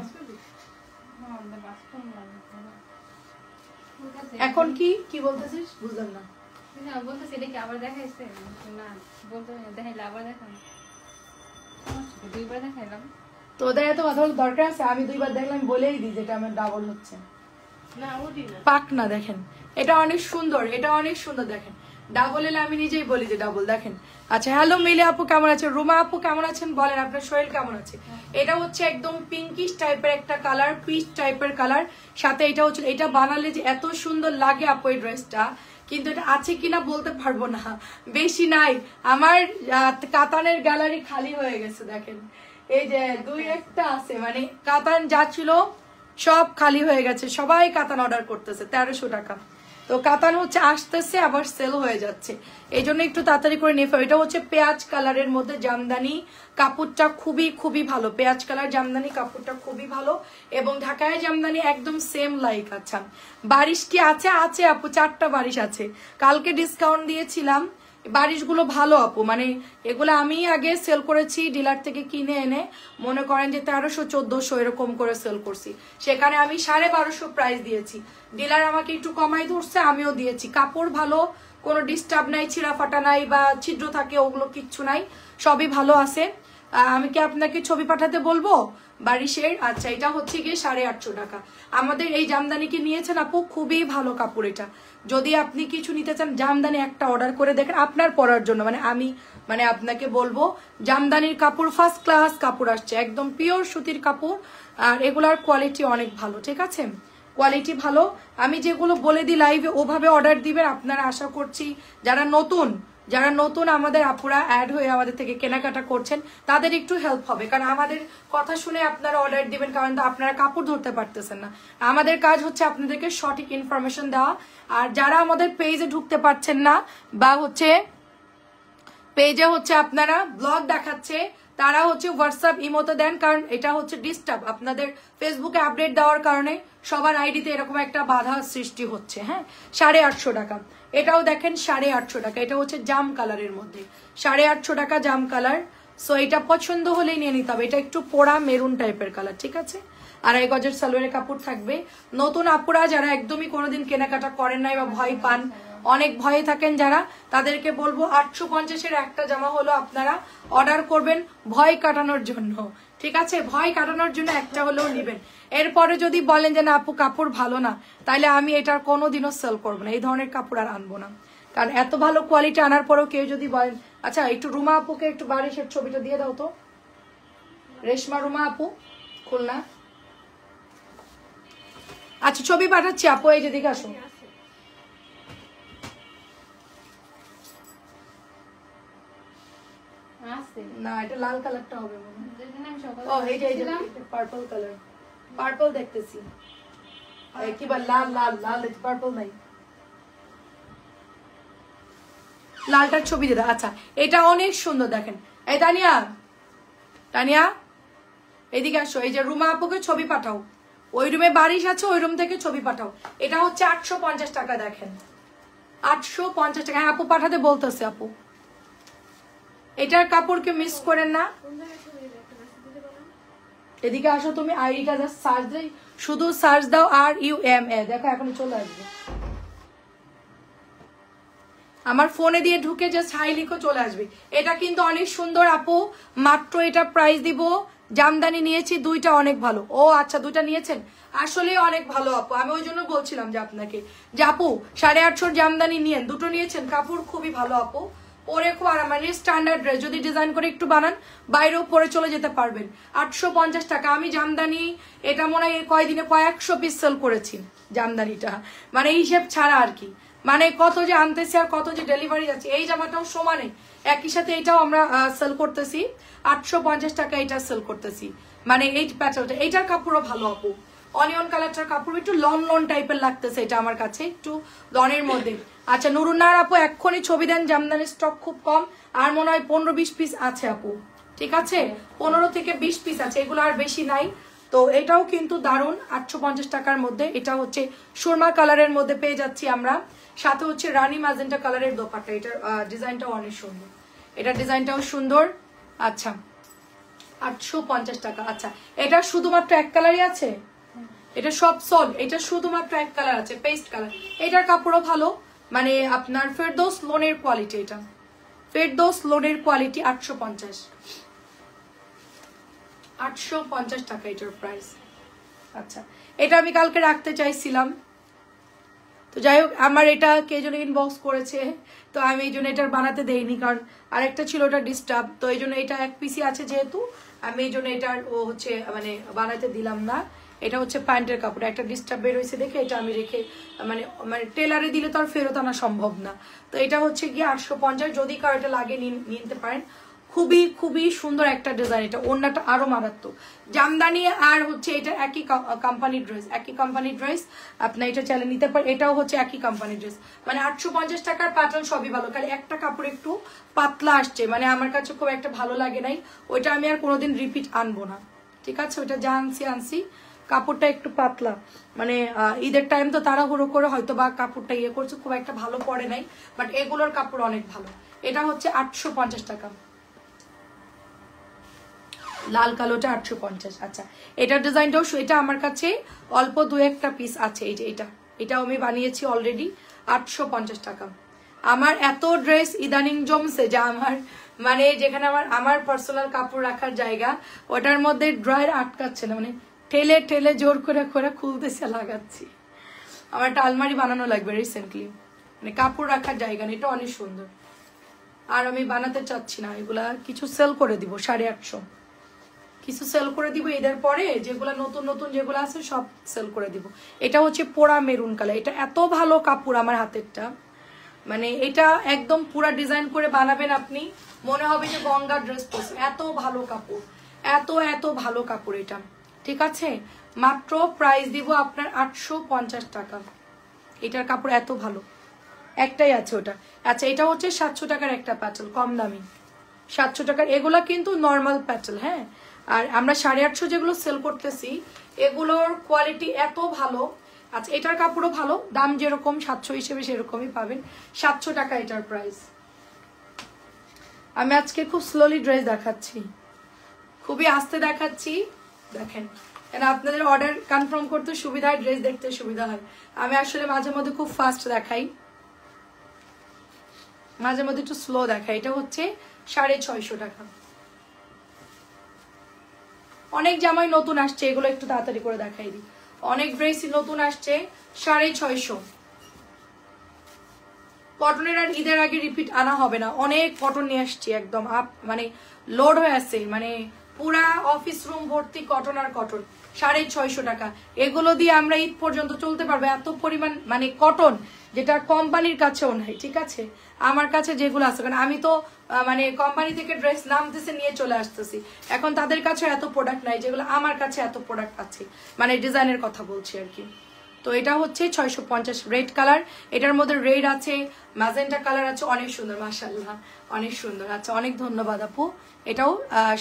Speaker 1: এখন কি কি বলতেছিস বুঝলাম না।
Speaker 2: বলতেছি এটা কি আবার দেখাইছে? না বলতে দেখাইলে আবার দেখান, দুইবার দেখাইলাম।
Speaker 1: তোদের এত কথা বলার দরকার আছে? আমি দুইবার দেখলাম বলেই দিই যেটা আমার ডাবল হচ্ছে পাক না। দেখেন এটা অনেক সুন্দর, এটা অনেক সুন্দর দেখেন। ডাবল এলে আমি নিজেই বলি যে ডাবল দেখেন। আচ্ছা হ্যালো মিলি আপু কেমন আছেন? রুমা আপু কেমন আছেন বলেন? আপনার শরীর কেমন আছে? এটা হচ্ছে একদম পিঙ্কিশ টাইপের একটা কালার, পিচ টাইপের কালার, সাথে এটা হচ্ছে, এটা বানালে যে এত সুন্দর লাগে আপু এই ড্রেসটা, কিন্তু এটা আছে কিনা বলতে পারবো না, বেশি নাই। আমার কাতানের গ্যালারি খালি হয়ে গেছে দেখেন, এই যে দুই একটা আছে, মানে কাতান যা ছিল সব খালি হয়ে গেছে, সবাই কাতান অর্ডার করতেছে 1300 টাকা। তো কাতান হচ্ছে আসতেছে আবার সেল হয়ে যাচ্ছে, এই জন্য একটু তাড়াতাড়ি করে নিয়ে ফেলো। এটা হচ্ছে পেঁয়াজ কালারের মধ্যে জামদানি, কাপড়টা খুবই খুবই ভালো, পেঁয়াজ কালার জামদানি কাপড়টা খুবই ভালো, এবং ঢাকায় জামদানি একদম সেম লাইক। আচ্ছা বারিশ কি আছে? আছে আপু, 4টা বারিশ আছে, কালকে ডিসকাউন্ট দিয়েছিলাম। বারিশগুলো ভালো আপু, মানে এগুলো আমি আগে সেল করেছি ডিলার থেকে কিনে এনে, মনে করেন যে 1300-1400 এরকম করে সেল করছি, সেখানে আমি 1250 প্রাইস দিয়েছি। ডিলার আমাকে একটু কমাই ধরছে, আমিও দিয়েছি। কাপড় ভালো, কোনো ডিস্টার্ব নাই, ছিঁড়া ফাটা নাই বা ছিদ্র থাকে ওগুলো কিচ্ছু নাই, সবই ভালো আছে। আমি কি আপনাকে ছবি পাঠাতে বলবো বারিশের? আচ্ছা এটা হচ্ছে গিয়ে 850 টাকা। আমাদের এই জামদানি কি নিয়েছেন আপু? খুবই ভালো কাপড় এটা। যদি আপনি কিছু নিতে চান জামদানি একটা অর্ডার করে দেখেন আপনার পরার জন্য, মানে আমি মানে আপনাকে বলবো জামদানির কাপড় ফার্স্ট ক্লাস কাপড় আসছে, একদম পিওর সুতির কাপড়, আর এগুলার কোয়ালিটি অনেক ভালো, ঠিক আছে? কোয়ালিটি ভালো। আমি যেগুলো বলে দিই লাইভে ওভাবে অর্ডার দিবেন আপনারা। আশা করছি যারা নতুন আমাদের আপুরা অ্যাড হয়ে আমাদের থেকে কেনাকাটা করছেন তাদের একটু হেল্প হবে, কারণ আমাদের কথা শুনে আপনারা অর্ডার দিবেন, কারণ তো আপনারা কাপড় ধরতে পারতেছেন না। আমাদের কাজ হচ্ছে আপনাদেরকে সঠিক ইনফরমেশন দেওয়া। আর যারা আমাদের পেজে ঢুকতে পারছেন না বা হচ্ছে পেজে হচ্ছে আপনারা ব্লগ দেখাচ্ছে, তারা হচ্ছে হোয়াটসঅ্যাপ ইমোতে দেন, কারণ এটা হচ্ছে ডিস্টার্ব, আপনাদের ফেসবুকে আপডেট দেওয়ার কারণে সবার আইডিতে এরকম একটা বাধা সৃষ্টি হচ্ছে। হ্যাঁ, 850 টাকা। এটাও দেখেন 850 টাকা, এটা হচ্ছে জাম কালারের মধ্যে 850 টাকা জাম কালার। সো এটা পছন্দ হলেই নিয়ে নিতে হবে, এটা একটু পোড়া মেরুন টাইপের কালার, ঠিক আছে। 2.5 গজের সালোয়ারের কাপড় থাকবে। নতুন আপুরা যারা একদমই কোনোদিন কেনাকাটা করেন নাই বা ভয় পান, অনেক ভয়ে থাকেন যারা, তাদেরকে বলবো 850-এর একটা জামা হলো আপনারা অর্ডার করবেন ভয় কাটানোর জন্য, ঠিক আছে। ভয় কাটানোর জন্য একটা হলেও নেবেন। এরপরে যদি বলেন যে না আপু কাপড় ভালো না, তাহলে আমি এটার কোনোদিনও সেল করবো না, এই ধরনের কাপড় আর আনবো না। কারণ এত ভালো কোয়ালিটি আনার পরেও কেউ যদি বলেন, আচ্ছা একটু রুমা আপুকে একটু বারিশের ছবিটা দিয়ে দাও তো, রেশমা রুমা আপু খুলনা। আচ্ছা ছবি পাঠাচ্ছি আপু, এই যেদিকে আসো। না এটা লাল কালারটা হবে মনে হয়। ও এই যে পার্পল কালার, পার্পল দেখতেছি। কি বল, লাল লাল লাল, পার্পল নাই, লালটার ছবি দিয়ে দাও। আচ্ছা এটা অনেক সুন্দর দেখেন। এই তানিয়া, তানিয়া এদিকে আসো, এই যে রুমা আপুকে ছবি পাঠাও, ওই রুমে বারিশ আছে, ওই রুম থেকে ছবি পাঠাও। এটা হচ্ছে 850 টাকা, দেখেন 850 টাকা। হ্যাঁ আপু পাঠাতে বলতেছে আপু। এটার কাপড়কে মিস করেন না। এদিকে আসো তুমি, আইডিটা জাস্ট সার্চ দেই, শুধু সার্চ দাও RUMA, দেখো এখন চলে আসবে। আমার ফোনে দিয়ে ঢুকে জাস্ট হাই লিখো, চলে আসবে। এটা কিন্তু অনেক সুন্দর আপু, মাত্র এটা প্রাইস দিব। জামদানি নিয়েছি দুইটা, অনেক ভালো। ও আচ্ছা দুইটা নিয়েছেন, আসলে অনেক ভালো আপু। আমি ওই জন্য বলছিলাম যে আপনাকে যে আপু 850 জামদানি নিয়েন, দুটো নিয়েছেন, কাপড় খুবই ভালো আপু, পরে খুব আরাম, মানে স্ট্যান্ডার্ড ড্রেস। যদি ডিজাইন করে একটু বানান বাইরেও পরে চলে যেতে পারবেন। 850 টাকা। আমি জামদানি এটা মনে হয় কয়দিনে কয়েকশো পিস সেল করেছি জামদানিটা, মানে হিসেব ছাড়া আর কি। মানে কত যে আনতেছি আর কত যে ডেলিভারি যাচ্ছে। এই জামাটাও সমানে একই সাথে এটাও আমরা সেল করতেছি 850 টাকা, এটা সেল করতেছি। মানে এই প্যাটার্নটা, এইটার কাপড়ও ভালো আপু। অনিয়ন কালারটার কাপড় একটু লন লন টাইপের লাগতেছে এটা আমার কাছে, একটু লনের মধ্যে। আচ্ছা নুরুন্নার আপু এক্ষুনি ছবি দেন, জামদানির স্টক খুব কম, আর মনে হয় 15-20 পিস আছে আপু, ঠিক আছে। 15 থেকে 20 পিস আছে, এগুলো আর বেশি নাই। তো এটাও কিন্তু দারুণ 850 টাকার মধ্যে। এটা হচ্ছে সুরমা কালারের মধ্যে পেয়ে যাচ্ছি আমরা, সাথে হচ্ছে রানী ম্যাজেন্টা কালারের দোপাট্টা। এটার ডিজাইনটাও অনেক সুন্দর, এটার ডিজাইনটাও সুন্দর। আচ্ছা 850 টাকা। আচ্ছা এটা শুধুমাত্র এক কালারই আছে, এটা সব সল, এটা শুধুমাত্র এক কালার আছে, পেস্ট কালার। এটার কাপড়ও ভালো, মানে আপনার ফেরদৌস লোনের কোয়ালিটি, এটা ফেরদৌস লোনের কোয়ালিটি। 850 টাকা এটার প্রাইস। আচ্ছা এটা আমি কালকে রাখতে চাইছিলাম, তো যাই হোক আমার এটা কে যেন ইনবক্স করেছে, তো আমি এই জন্য এটার বানাতে দেইনি, কারণ আরেকটা ছিল ওটা ডিস্টার্ব, তো এই জন্য এটা এক পিসি আছে যেহেতু, আমি এই জন্য এটার ও হচ্ছে মানে বানাতে দিলাম না। এটা হচ্ছে প্যান্টের কাপড়, একটা ডিস্টার্ব বের হয়েছে দেখে এটা আমি রেখে, মানে মানে টেলারে দিলে তো আর ফেরত আনা সম্ভব না। তো এটা হচ্ছে গিয়ে 850, যদি কারো এটা লাগে নিতে পারেন। খুবই খুবই সুন্দর একটা ডিজাইন, এটা ওড়নাটা আরো মারাত্মক। জামদানি আর হচ্ছে এটা একই কোম্পানির ড্রেস, একই কোম্পানির ড্রেস, আপনি এটা চাইলে নিতে পারেন। এটাও হচ্ছে একই কোম্পানির ড্রেস, মানে 850 টাকার প্যাটার্ন সবই ভালো, খালি একটা কাপড় একটু পাতলা আসছে, মানে আমার কাছে খুব একটা ভালো লাগে নাই। ওইটা আমি আর কোনোদিন রিপিট আনবো না, ঠিক আছে। ওইটা যা আনছি কাপড়টা একটু পাতলা, মানে ঈদের টাইম তো তাড়াহুড়ো করে হয়তো বা কাপড়টা ইয়ে করছে, খুব একটা ভালো পড়ে নাই, বাট এগুলোর কাপড় অনেক ভালো। এটা হচ্ছে 850 টাকা, লাল কালোটা 850। আচ্ছা এটার ডিজাইনটাও, এটা আমার কাছে অল্প দু একটা পিস আছে, এই যে এটাও আমি বানিয়েছি অলরেডি। 850 টাকা। আমার এত ড্রেস ইদানিং জমছে যা আমার, মানে যেখানে আমার পার্সোনাল কাপড় রাখার জায়গা, ওটার মধ্যে ড্রয়ার আটকাচ্ছে না, মানে ঠেলে ঠেলে জোর করে করে খুলতেছে, লাগাচ্ছি। আমার একটা আলমারি বানানো লাগবে রিসেন্টলি, মানে কাপড় রাখার জায়গা নেই। এটা অনেক সুন্দর, আর আমি বানাতে চাচ্ছি না এগুলা, কিছু সেল করে দিব 850, কিছু সেল করে দিব এদের পরে, যেগুলা নতুন নতুন যেগুলো আছে সব সেল করে দিব। এটা হচ্ছে পোড়া মেরুন কালার, এটা এত ভালো কাপড় আমার হাতেরটা, মানে এটা একদম পুরা ডিজাইন করে বানাবেন আপনি, মনে হবে যে গঙ্গা ড্রেস পরছে, এত ভালো কাপড়, এত ভালো কাপড় এটা, ঠিক আছে। মাত্র প্রাইস দিব আপনার 850 টাকা। এটার কাপড় এত ভালো, একটাই আছে ওটা। আচ্ছা এটা হচ্ছে 700 টাকার একটা প্যাটার্ন, কম দামি, 700 টাকার এগুলা কিন্তু নর্মাল প্যাটেল, হ্যাঁ। আর আমরা 850 যেগুলো সেল করতেছি এগুলোর কোয়ালিটি এত ভালো। আচ্ছা এটার কাপড়ও ভালো, দাম যেরকম 700 হিসেবে সেরকমই পাবেন। 700 টাকা এটার প্রাইস। আমি আজকে খুব স্লোলি ড্রেস দেখাচ্ছি, খুবই আস্তে দেখাচ্ছি, দেখেন কেন আপনাদের অর্ডার কনফার্ম করতে সুবিধা হয়, ড্রেস দেখতে সুবিধা হয়। আমি আসলে মাঝে মধ্যে খুব ফাস্ট দেখাই, মাঝে মধ্যে একটু স্লো দেখাই। এটা হচ্ছে 650 টাকা। অনেক জামাই নতুন আসছে, এগুলো একটু তাড়াতাড়ি করে দেখাই দিই। অনেক ড্রেসই নতুন আসছে 650। কটনের আর ঈদের আগে রিপিট আনা হবে না, অনেক কটন নিয়ে আসছি, একদম আপ মানে লোড হয়ে আছে, মানে পুরা অফিস রুম ভর্তি কটন আর কটন। 650 টাকা। এগুলো দিয়ে আমরা ঈদ পর্যন্ত চলতে পারবো, এত পরিমাণ মানে কটন, যেটা কোম্পানির কাছেও নাই, ঠিক আছে। আমার কাছে যেগুলো আছে, কারণ আমি তো মানে কোম্পানি থেকে ড্রেস নামতেছে নিয়ে চলে আসতেছি, এখন তাদের কাছে এত প্রোডাক্ট নাই যেগুলো আমার কাছে এত প্রোডাক্ট আছে, মানে ডিজাইনের কথা বলছি আর কি। তো এটা হচ্ছে 650 রেড কালার, এটার মধ্যে রেড আছে, ম্যাজেন্টা কালার আছে, অনেক সুন্দর মাশাআল্লাহ, অনেক সুন্দর। আচ্ছা অনেক ধন্যবাদ আপু। এটাও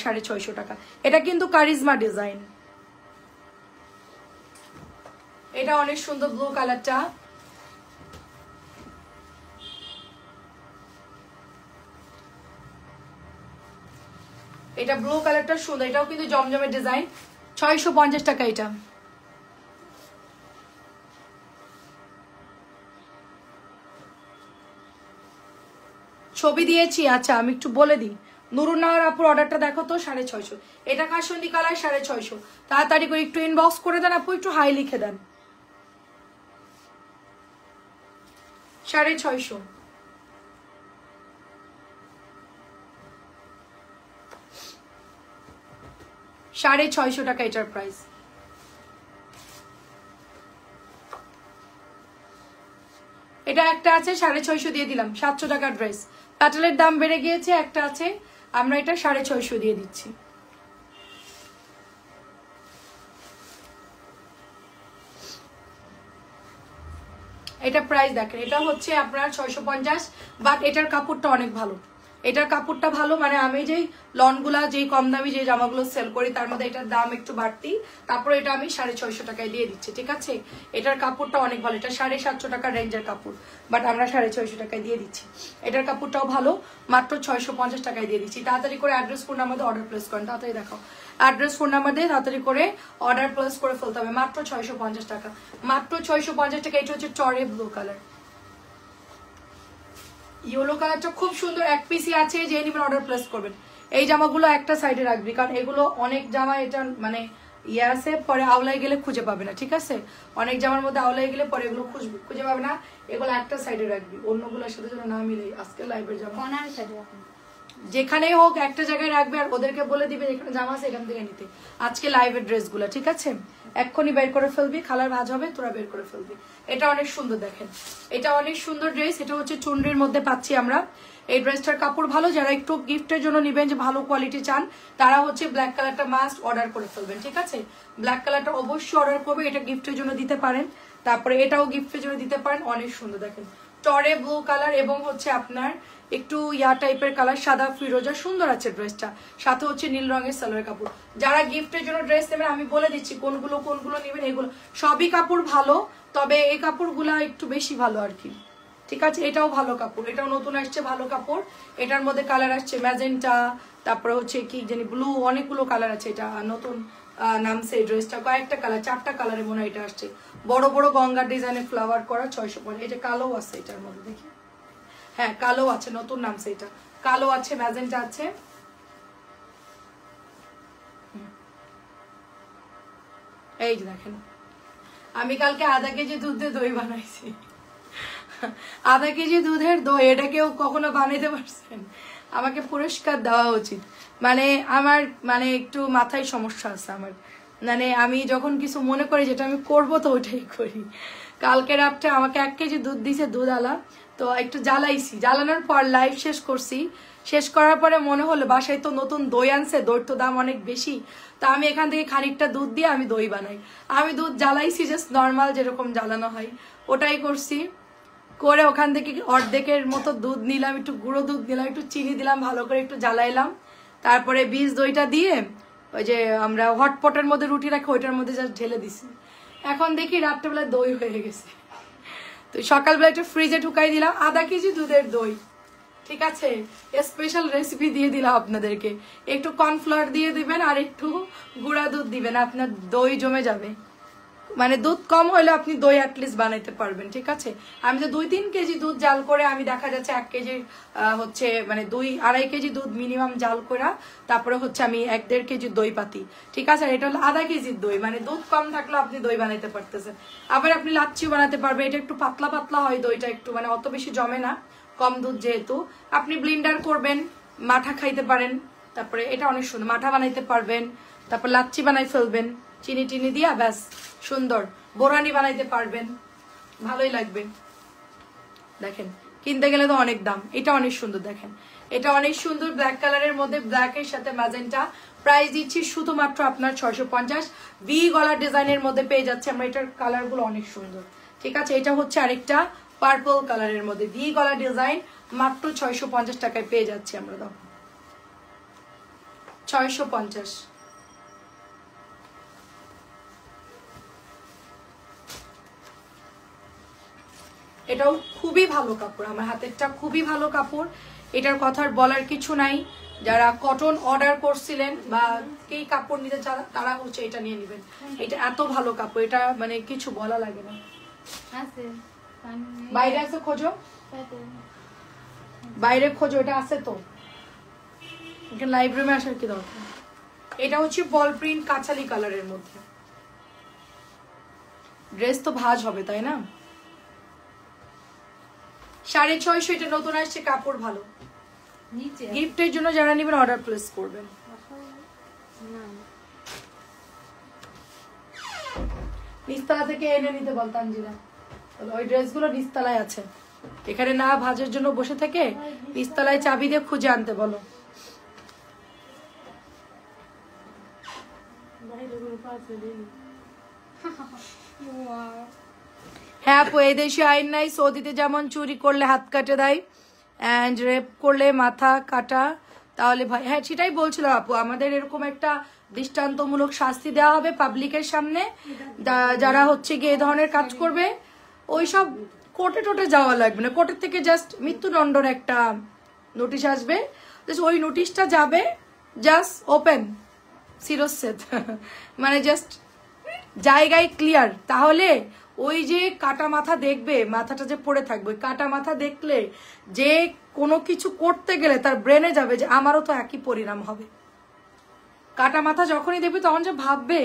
Speaker 1: 650 টাকা। এটা কিন্তু কারিজমা ডিজাইন, এটা অনেক সুন্দর ব্লু কালারটা। এটা ব্লু কালারটা সুন্দর, এটাও কিন্তু জমজমের ডিজাইন। 650 টাকা এটা। ছবি দিয়েছি, আচ্ছা আমি একটু বলে দিই। নুরুন্নাহার আপুর অর্ডারটা দেখো তো, 650। এটা কাশন্দি কালার 650। তাড়াতাড়ি করে একটু ইনবক্স করে দেন আপু, একটু হাই লিখে দেন। 650। 650 টাকা এটার প্রাইস। এটা একটা আছে 650 দিয়ে দিলাম, 700 টাকার ড্রেস। প্যাটেলের দাম বেড়ে গিয়েছে, একটা আছে, আমরা এটা 650 দিয়ে দিচ্ছি। এটা প্রাইস দেখেন, এটা হচ্ছে আপনার 650, বাট এটার কাপড়টা অনেক ভালো। এটার কাপড়টা ভালো, মানে আমি যেই লনগুলা যেই কম দামি যে জামাগুলো সেল করি তার মধ্যে এটার দাম একটু বাড়তি, তারপরে এটা আমি 650 টাকায় দিয়ে দিচ্ছি, ঠিক আছে। এটার কাপড়টা অনেক ভালো, এটা 750 টাকার রেঞ্জের কাপড়, বাট আমরা 650 টাকায় দিয়ে দিচ্ছি। এটার কাপড়টাও ভালো, মাত্র 650 টাকায় দিয়ে দিচ্ছি। তাড়াতাড়ি করে অ্যাড্রেস ফোন নাম্বার দিয়ে অর্ডার প্লেস করেন, তাড়াতাড়ি দেখাও। অ্যাড্রেস ফোন নাম্বার দিয়ে তাড়াতাড়ি করে অর্ডার প্লেস করে ফেলতে হবে, মাত্র 650 টাকা, মাত্র 650 টাকা। এটা হচ্ছে টরে ব্লু কালার, ইয়েলো কালারটা খুব সুন্দর, এক পিসি আছে, যে নিবেন অর্ডার প্লেস করবেন। এই জামাগুলো একটা সাইডে রাখবি, কারণ এগুলো অনেক জামা এটা মানে ইয়ে আছে, পরে আওলাই গেলে খুঁজে পাবে না, ঠিক আছে। অনেক জামার মধ্যে আওলাই গেলে পরে এগুলো খুঁজে পাবে না, এগুলো একটা সাইডে রাখবি, অন্যগুলোর সাথে যেন না মিলে। আজকে লাইভের জামা যেখানেই হোক একটা জায়গায় রাখবে, আর ওদেরকে বলে দিবে যেখানে জামা আছে এখান থেকে নিতে। আজকে লাইভের ড্রেসগুলো, ঠিক আছে, এক্ষুনি বের করে ফেলবি, খালার ভাজ হবে, তোরা বের করে ফেলবি। এটা অনেক সুন্দর, দেখেন এটা অনেক সুন্দর ড্রেস। এটা হচ্ছে চুনরির মধ্যে পাচ্ছি আমরা। এই ড্রেসটার কাপড় ভালো, যারা একটু গিফটের জন্য নিবেন, যে ভালো কোয়ালিটি চান, তারা হচ্ছে ব্ল্যাক কালারটা মাস্ট অর্ডার করে ফেলবেন, ঠিক আছে। ব্ল্যাক কালারটা অবশ্যই অর্ডার করবে, এটা গিফটের জন্য দিতে পারেন। তারপরে এটাও গিফটের জন্য দিতে পারেন, অনেক সুন্দর। দেখেন টরে ব্লু কালার এবং হচ্ছে আপনার একটু ইয়া টাইপের কালার, সাদা ফিরোজা, সুন্দর আছে ড্রেসটা। সাথে হচ্ছে নীল রঙের সালোয়ার কাপড়। যারা গিফটের জন্য ড্রেস নেবেন আমি বলে দিচ্ছি কোনগুলো কোনগুলো নেবেন। এগুলো সবই কাপড় ভালো, তবে এই কাপড়গুলা একটু বেশি ভালো আর কি, ঠিক আছে। এটাও ভালো কাপড়, এটাও নতুন আসছে, ভালো কাপড়। এটার মধ্যে কালার আসছে ম্যাজেন্টা, তারপরে হচ্ছে কি জানি ব্লু, অনেকগুলো কালার আছে। এটা নতুন নামছে এই ড্রেসটা, কয়েকটা কালার, 4টা কালারে মনে হয় এটা আসছে। বড় বড় গঙ্গার ডিজাইনে ফ্লাওয়ার করা, 650। এটা কালো আছে এটার মধ্যে, দেখি, হ্যাঁ কালো আছে, নতুন নামছে এটা, কালো আছে, ম্যাজেন্টা আছে। এই যে দেখেন, আমি কালকে আধা কেজি দুধ দিয়ে দই বানাইছি। আধা কেজি দুধের দই, এটা কেউ কখনো বানাইতে পারছেন? আমাকে পুরস্কার দেওয়া উচিত। মানে আমার মানে একটু মাথায় সমস্যা আছে আমার, মানে আমি যখন কিছু মনে করি যেটা আমি করবো তো ওইটাই করি। কালকে রাত্রে আমাকে 1 কেজি দুধ দিছে দুধ আলা, তো একটু জ্বালাইছি, জ্বালানোর পর লাইভ শেষ করছি। শেষ করার পরে মনে হলো বাসায় তো নতুন দই আনছে, দইর তো দাম অনেক বেশি, তা আমি এখান থেকে খানিকটা দুধ দিয়ে আমি দই বানাই। আমি দুধ জ্বালাইছি জাস্ট নর্মাল যেরকম জ্বালানো হয় ওটাই করছি। করে ওখান থেকে অর্ধেকের মতো দুধ নিলাম, একটু গুঁড়ো দুধ নিলাম, একটু চিনি দিলাম, ভালো করে একটু জ্বালাইলাম, তারপরে বীজ দইটা দিয়ে ওই যে আমরা হটপটের মধ্যে রুটি রাখি ওইটার মধ্যে জাস্ট ঢেলে দিছি। এখন দেখি রাত্রেবেলা দই হয়ে গেছে। তো সকালবেলা একটু ফ্রিজে ঢুকাই দিলাম 1/2 কেজি দুধের দই। ঠিক আছে, স্পেশাল রেসিপি দিয়ে দিলাম আপনাদেরকে। একটু কর্নফ্লাওয়ার দিয়ে দিবেন আর একটু গুঁড়া দুধ দিবেন, আপনার দই জমে যাবে। মানে দুধ কম হলে আপনি দই অ্যাটলিস্ট বানাইতে পারবেন। ঠিক আছে, আমি তো 2-3 কেজি দুধ জাল করে আমি দেখা যাচ্ছে 1 কেজি হচ্ছে মানে 2-2.5 কেজি দুধ মিনিমাম জাল করে তারপরে হচ্ছে আমি 1-1.5 কেজি দই পাতি। ঠিক আছে, আর এটা হলো 1/2 কেজির দই, মানে দুধ কম থাকলেও আপনি দই বানাইতে পারতেছেন। আবার আপনি লাচ্ছি বানাতে পারবেন, এটা একটু পাতলা পাতলা হয় দইটা, একটু মানে অত বেশি জমে না, কম দুধ যেহেতু। আপনি ব্লেন্ডার করবেন, মাঠা খাইতে পারেন, তারপরে এটা অনেক সুন্দর মাঠা বানাইতে পারবেন, তারপর লাচ্ছি বানাই ফেলবেন চিনি টিনি দিয়া, ব্যাস সুন্দর বোরানি বানাইতে পারবেন, ভালোই লাগবে। দেখেন কিনতে গেলে তো অনেক দাম, এটা অনেক সুন্দর, দেখেন এটা অনেক সুন্দর ব্ল্যাক কালারের মধ্যে, ব্ল্যাকের সাথে ম্যাজেন্টা। প্রাইস দিচ্ছি শুধুমাত্র আপনার 650। ভি গলার ডিজাইনের মধ্যে পেয়ে যাচ্ছে আমরা, এটার কালার গুলো অনেক সুন্দর। ঠিক আছে, এটা হচ্ছে আরেকটা পার্পল কালারের মধ্যে ভি গলার ডিজাইন, মাত্র 650 টাকায় পেয়ে যাচ্ছি আমরা। দাও 650। এটাও খুবই ভালো কাপড়, আমার হাতেরটা খুবই ভালো কাপড়, এটার কথা বলার কিছু নাই। যারা কটন অর্ডার করছিলেন বা এই কাপড় নিতে তারা হচ্ছে এটা নিয়ে নেবেন, এটা এত ভালো কাপড়, এটা মানে কিছু বলা লাগে না। বাইরে আছে খোঁজো, বাইরে খোঁজো, এটা আছে তো, লাইভ রুমে আসার কি দরকার। এটা হচ্ছে বল প্রিন্ট কাঁচালি কালারের মধ্যে, ড্রেস তো ভাঁজ হবে তাই না। 650, এটা নতুন আসছে, কাপড় ভালো। গিফটের জন্য যারা নেবেন অর্ডার প্লেস করবেন। নিচতলা থেকে এনে নিতে বল তানজিলা, ওই ড্রেসগুলো নিচতলায় আছে, এখানে না ভাজের জন্য বসে থেকে নিচতলায় চাবি দিয়ে খুঁজে আনতে বলো। হ্যাঁ আপু, এই দেশে আইন নাই, সৌদিতে যেমন চুরি করলে হাত কাটে দেয় অ্যান্ড রেপ করলে মাথা কাটা, তাহলে ভাই হ্যাঁ সেটাই বলছিলাম আপু, আমাদের এরকম একটা দৃষ্টান্তমূলক শাস্তি দেওয়া হবে পাবলিকের সামনে, যারা হচ্ছে গিয়ে এই ধরনের কাজ করবে। ওইসব কোর্টে টোটে যাওয়া লাগবে না, কোর্টের থেকে জাস্ট মৃত্যুদণ্ডর একটা নোটিশ আসবে, ওই নোটিশটা যাবে জাস্ট ওপেন শিরচ্ছেদ মানে জাস্ট জায়গায় ক্লিয়ার। তাহলে ওই যে কাটা মাথা দেখবে, মাথাটা যে পড়ে থাকবে, কাটা মাথা দেখলে যে কোনো কিছু করতে গেলে তার ব্রেনে যাবে যে আমারও তো একই পরিণাম হবে। কাটা মাথা যখনই দেখবে তখন যে ভাববে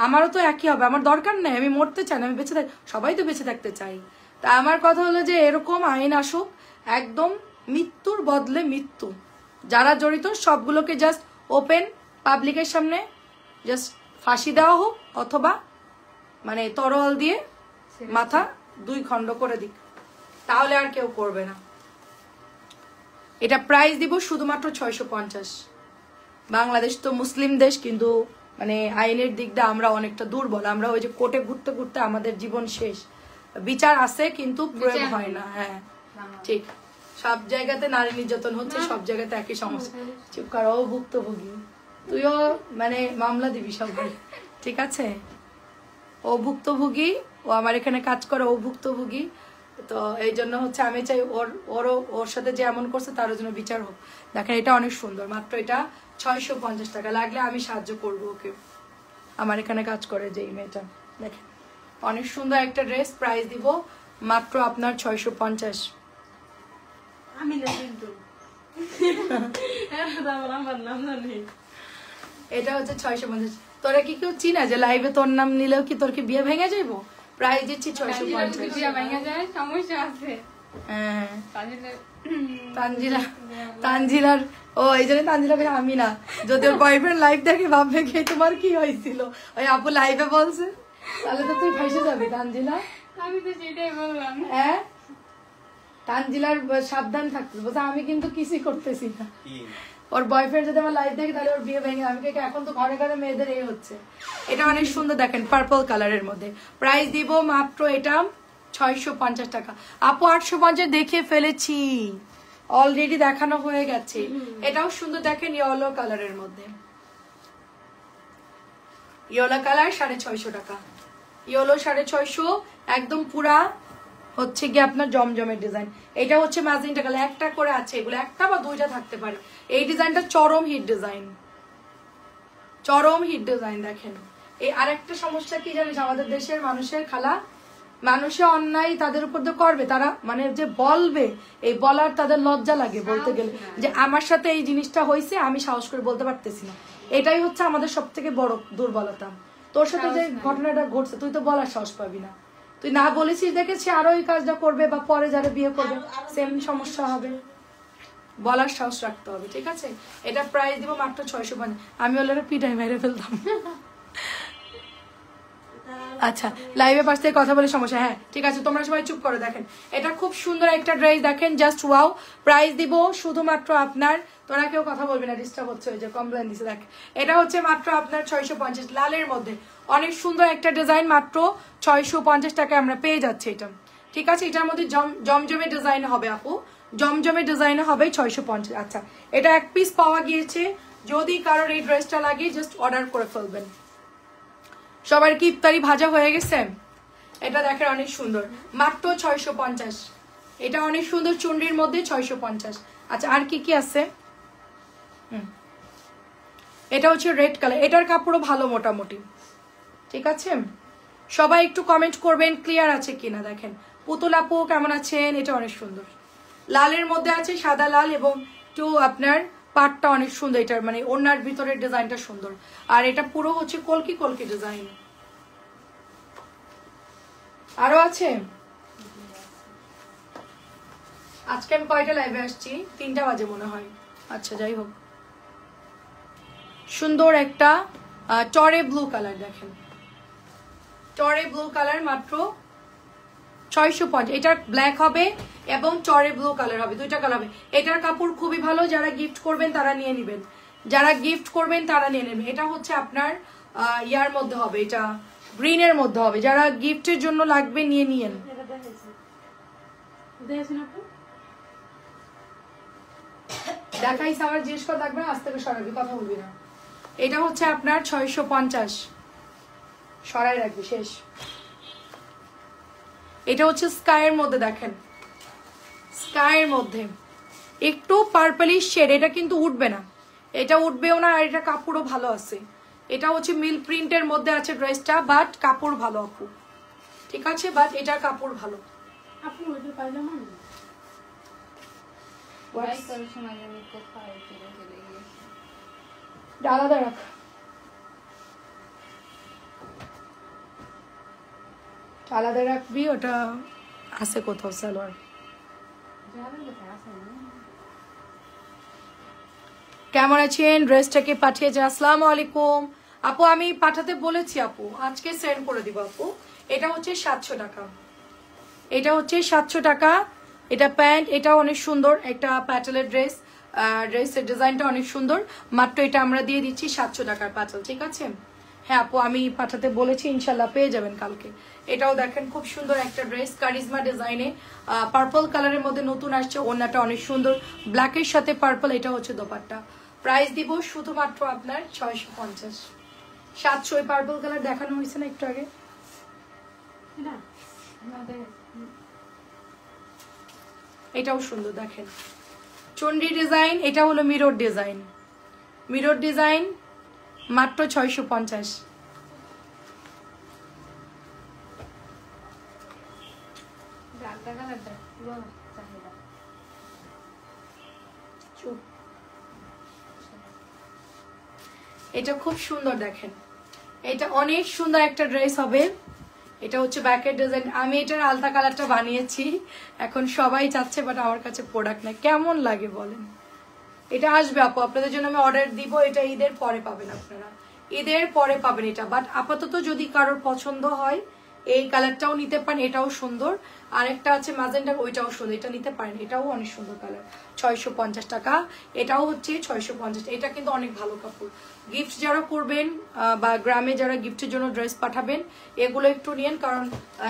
Speaker 1: আমারও তো একই হবে, আমার দরকার নেই, আমি মরতে চাই না, আমি বেঁচে থাকি, সবাই তো বেঁচে থাকতে চাই। তা আমার কথা হলো যে এরকম আইন আসুক, একদম মৃত্যুর বদলে মৃত্যু, যারা জড়িত সবগুলোকে জাস্ট ওপেন পাবলিকের সামনে জাস্ট ফাঁসি দেওয়া হোক, অথবা মানে তরোয়াল দিয়ে মাথা 2 খণ্ড করে দিক, তাহলে আর কেউ করবে না। এটা প্রাইস দিব শুধুমাত্র 650। বাংলাদেশ তো মুসলিম দেশ, কিন্তু মানে আইনের দিক দিয়ে আমরা অনেকটা দুর্বল, আমরা ওই যে কোর্টে ঘুরতে ঘুরতে আমাদের জীবন শেষ। বিচার আছে কিন্তু প্রয়োগ হয় না। হ্যাঁ ঠিক, সব জায়গাতে নারী নির্যাতন হচ্ছে, সব জায়গাতে একই সমস্যা। চুপ কর, ও ভুক্তভোগী, তুইও মানে মামলা দিবি সবাই, ঠিক আছে। ও ভুক্তভোগী, ও আমার এখানে কাজ করে, ও ভুক্তভোগী, তো এই জন্য হচ্ছে আমি চাই ওর সাথে যে এমন করছে তার জন্য বিচার হোক। দেখেন এটা অনেক সুন্দর, মাত্র এটা 650 টাকা, লাগলে আমি সাহায্য করবো ওকে, আমার এখানে কাজ করে যেই মেয়েটা। দেখেন অনেক সুন্দর একটা ড্রেস, প্রাইস দিব মাত্র আপনার 650।
Speaker 2: আমি না কিন্তু
Speaker 1: এটা হচ্ছে 650। তোরা কি কেউ চিনা যে লাইভে তোর নাম নিলেও কি তোর কি বিয়ে ভেঙে যাইবো? প্রাইস দিচ্ছি 650। হ্যাঁ তানজিলার ও এই জন্য তানজিলা ভাই আমি না, যদি ওর বয়ফ্রেন্ড লাইভ দেখে ভাববে কি তোমার কি হয়েছিল, ওই আপু লাইভে বলছে, তাহলে তো তুই ফাঁসে যাবি তানজিলা।
Speaker 2: আমি তো সেটাই বললাম।
Speaker 1: হ্যাঁ তানজিলার সাবধান থাকতে বলছে, আমি কিন্তু কিছুই করতেছি না, ওর বয়ফ্রেন্ড যদি আমার লাইভ দেখে তাহলে ওর বিয়ে ভেঙে। আমি এখন তো ঘরে ঘরে মেয়েদের এই হচ্ছে। এটা অনেক সুন্দর, দেখেন পার্পল কালারের মধ্যে, প্রাইস দিব মাত্র এটা 650 টাকা। আপু 850 দেখে ফেলেছি, অলরেডি দেখানো হয়ে গেছে। এটাও সুন্দর দেখেন, ইয়েলো কালারের মধ্যে, ইয়েলো কালার 650 টাকা, ইয়েলো 650, একদম পুরা হচ্ছে গিয়ে আপনার জমজমের ডিজাইন। এটা হচ্ছে ম্যাজেন্টা কালার, একটা করে আছে, এগুলো একটা বা দুইটা থাকতে পারে। এই ডিজাইনটা চরম হিট ডিজাইন, চরম হিট ডিজাইন। দেখেন এই আরেকটা সমস্যা কি জানিস, আমাদের দেশের মানুষের খালা, মানুষে অন্যায় তাদের উপর তো করবে, তারা মানে যে বলবে, এই বলার তাদের লজ্জা লাগে বলতে গেলে, যে আমার সাথে এই জিনিসটা হয়েছে, আমি সাহস করে বলতে পারতেছি না। এটাই হচ্ছে আমাদের সব থেকে বড় দুর্বলতা। তোর সাথে যে ঘটনাটা ঘটছে, তুই তো বলার সাহস পাবি না, তুই না বলেছিস দেখেছি আরো এই কাজটা করবে, বা পরে যারা বিয়ে করবে সেম সমস্যা হবে। বলার সাহস রাখতে হবে, ঠিক আছে? এটা প্রাইস দিব মাত্র 650। আমি ওনারা পিটাই মেরে ফেলতাম। আচ্ছা, লাইভে পাশ থেকে কথা বলে সমস্যা, হ্যাঁ ঠিক আছে, তোমরা সবাই চুপ করো। দেখেন এটা খুব সুন্দর একটা ড্রেস, দেখেন জাস্ট ওয়াও। প্রাইস দিব শুধুমাত্র আপনার, তোরা কেউ কথা বলবে না, ডিস্টার্ব হচ্ছে, ওই যে কমপ্লেন দিছে। দেখ এটা হচ্ছে মাত্র আপনার 650, লালের মধ্যে অনেক সুন্দর একটা ডিজাইন, মাত্র 650 টাকায় আমরা পেয়ে যাচ্ছি এটা, ঠিক আছে? এটার মধ্যে জমজমে ডিজাইন হবে আপু, জমজমে ডিজাইন হবে 650। আচ্ছা, এটা এক পিস পাওয়া গিয়েছে, যদি কারোর এই ড্রেসটা লাগে জাস্ট অর্ডার করে ফেলবেন। সবার কি ইফতারি ভাজা হয়ে গেছে? এটা দেখেন অনেক সুন্দর, মাত্র 650। এটা অনেক সুন্দর চুনরির মধ্যে 650। আচ্ছা, আর কি কি আছে? এটা হচ্ছে রেড কালার, এটার কাপড়ও ভালো মোটামুটি, ঠিক আছে? সবাই একটু কমেন্ট করবেন ক্লিয়ার আছে কিনা। দেখেন পুতুল আপু কেমন আছেন? এটা অনেক সুন্দর, লালের মধ্যে আছে, সাদা লাল, এবং একটু আপনার পাটটা অনেক সুন্দর, এটার মানে ওড়নার ভিতরের ডিজাইনটা সুন্দর। আর এটা পুরো হচ্ছে কলকি কলকি ডিজাইন। আরো আছে? আজকে আমি কয়টা লাইভে আসছি? 3টা বাজে মনে হয়। আচ্ছা যাই হোক, সুন্দর একটা টরে ব্লু কালার, দেখেন টরে ব্লু কালার, মাত্র 650। এটা ব্ল্যাক হবে এবং টরে ব্লু কালার হবে, দুইটা কালার হবে। এটার কাপড় খুবই ভালো, যারা গিফট করবেন তারা নিয়ে নেবেন, যারা গিফট করবেন তারা নিয়ে নেবেন। এটা হচ্ছে আপনার ইয়ার মধ্যে হবে, এটা গ্রিনের মধ্যে হবে, যারা গিফটের জন্য লাগবে নিয়ে নিয়েন। দেখাইছে আমার, জিজ্ঞেস করে থাকবে, আজ থেকে সরাবি, কথা বলবি না। এটা হচ্ছে আপনার 650, সরাই রাখবি, শেষ। এটা হচ্ছে স্কাইয়ের মধ্যে, দেখেন স্কাইয়ের মধ্যে একটু পার্পলিশ শেড, এটা কিন্তু উঠবে না, এটা উঠবেও না, আর এটা কাপড়ও ভালো আছে। এটা হচ্ছে মিল প্রিন্টের মধ্যে আছে ড্রেসটা, বাট কাপড় ভালো আপু, ঠিক আছে? বাট এটার কাপড় ভালো আপু। ওইটা পাইলাম না, আলাদা রাখ, আলাদা রাখবি, ওটা আছে কোথাও সালোয়ার। কেমন আছেন? ড্রেসটাকে পাঠিয়েছেন, আসসালামু আলাইকুম আপু। আমি পাঠাতে বলেছি আপু, আজকে সেন্ড করে দিব আপু। এটা হচ্ছে 700 টাকা, এটা হচ্ছে 700 টাকা। এটা প্যান্ট, এটা অনেক সুন্দর একটা প্যাটেলের ড্রেস, ড্রেসের ডিজাইনটা অনেক সুন্দর, মাত্র এটা আমরা দিয়ে দিচ্ছি 700 টাকার প্যাটেল, ঠিক আছে? হ্যাঁ আপু, আমি পাঠাতে বলেছি, ইনশাল্লাহ পেয়ে যাবেন কালকে। এটাও দেখেন খুব সুন্দর একটা ড্রেস, কারিজমা ডিজাইনে, পার্পল কালারের মধ্যে নতুন আসছে, ওড়নাটা অনেক সুন্দর, ব্ল্যাকের সাথে পার্পল। এটা হচ্ছে দোপাট্টা। প্রাইস দিব শুধুমাত্র আপনার 650। 700, ওই পার্পল কালার দেখানো হয়েছে না একটু আগে, এটাও সুন্দর, দেখেন চন্ডী ডিজাইন। এটা হলো মিরর ডিজাইন, মিরর ডিজাইন, মাত্র 650। এটা খুব সুন্দর, দেখেন এটা অনেক সুন্দর একটা ড্রেস হবে। এটা হচ্ছে ব্যাকের ডিজাইন। আমি এটার আলতা কালারটা বানিয়েছি, এখন সবাই চাচ্ছে, বাট আমার কাছে প্রোডাক্ট নেই। কেমন লাগে বলেন? এটা আসবে আপু, আপনাদের জন্য আমি অর্ডার দিব, এটা ঈদের পরে পাবেন আপনারা, ঈদের পরে পাবেন এটা। বাট আপাতত যদি কারোর পছন্দ হয় এই কালারটাও নিতে পারেন, এটাও সুন্দর। আরেকটা আছে ম্যাজেন্ডা, ওইটাও সুন্দর, এটা নিতে পারেন, এটাও অনেক সুন্দর কালার। 650 টাকা। এটাও হচ্ছে 650। এটা কিন্তু অনেক ভালো কাপড়। গিফট যারা করবেন বা গ্রামে যারা গিফটের জন্য ড্রেস পাঠাবেন, এগুলো একটু নিন, কারণ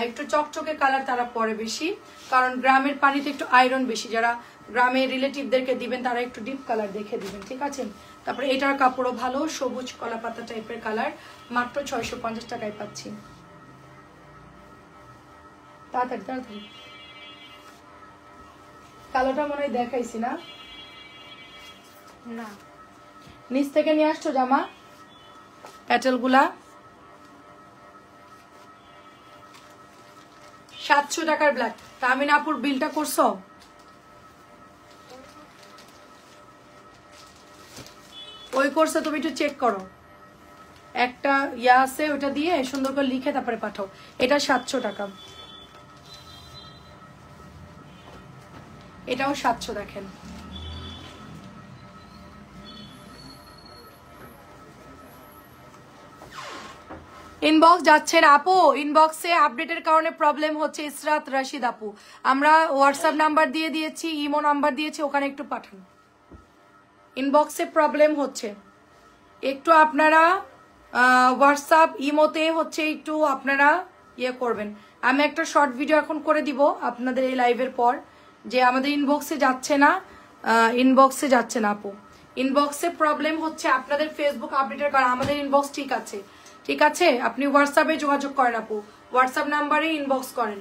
Speaker 1: একটু চকচকে কালার তারা পরে বেশি, কারণ গ্রামের পানিতে একটু আয়রন বেশি। যারা গ্রামের রিলেটিভদেরকে দিবেন তারা একটু ডিপ কালার দেখে দিবেন, ঠিক আছে। তারপরে এটার কাপড়ও ভালো, সবুজ কলা পাতা টাইপের কালার, মাত্র 650 টাকায় পাচ্ছি। তাড়াতাড়ি তাড়াতাড়ি। কালোটা মনে হয় দেখাইছি না?
Speaker 2: না,
Speaker 1: নিচ থেকে নিয়ে আসছো জামা প্যাটেল গুলা। 700 টাকার ব্ল্যাক। তামিন আপুর বিলটা করছো? ওই করছে, তুমি একটু চেক করো। একটা ইয়া আছে, ওটা দিয়ে সুন্দর করে লিখে তারপরে পাঠাও। এটা 700 টাকা। এটাও 700। দেখেন ইনবক্স যাচ্ছেন আপু, ইনবক্সে আপডেটের কারণে প্রবলেম হচ্ছে। ইসরাত রশিদ আপু, আমরা হোয়াটসঅ্যাপ নাম্বার দিয়ে দিয়েছি, ইমো নাম্বার দিয়েছি, ওখানে একটু পাঠান। ইনবক্সে প্রবলেম হচ্ছে, একটু আপনারা হোয়াটসঅ্যাপ ইমোতে হচ্ছে একটু আপনারা ইয়ে করবেন। আমি একটা শর্ট ভিডিও এখন করে দিব আপনাদের এই লাইভের পর, যে আমাদের ইনবক্সে যাচ্ছে না, ইনবক্সে যাচ্ছে না আপু। ইনবক্সে প্রবলেম হচ্ছে আপনাদের ফেসবুক আপডেটের কারণে। আমাদের ইনবক্স ঠিক আছে, ঠিক আছে। আপনি হোয়াটসঅ্যাপে যোগাযোগ করেন আপু, হোয়াটসঅ্যাপ নাম্বারে ইনবক্স করেন।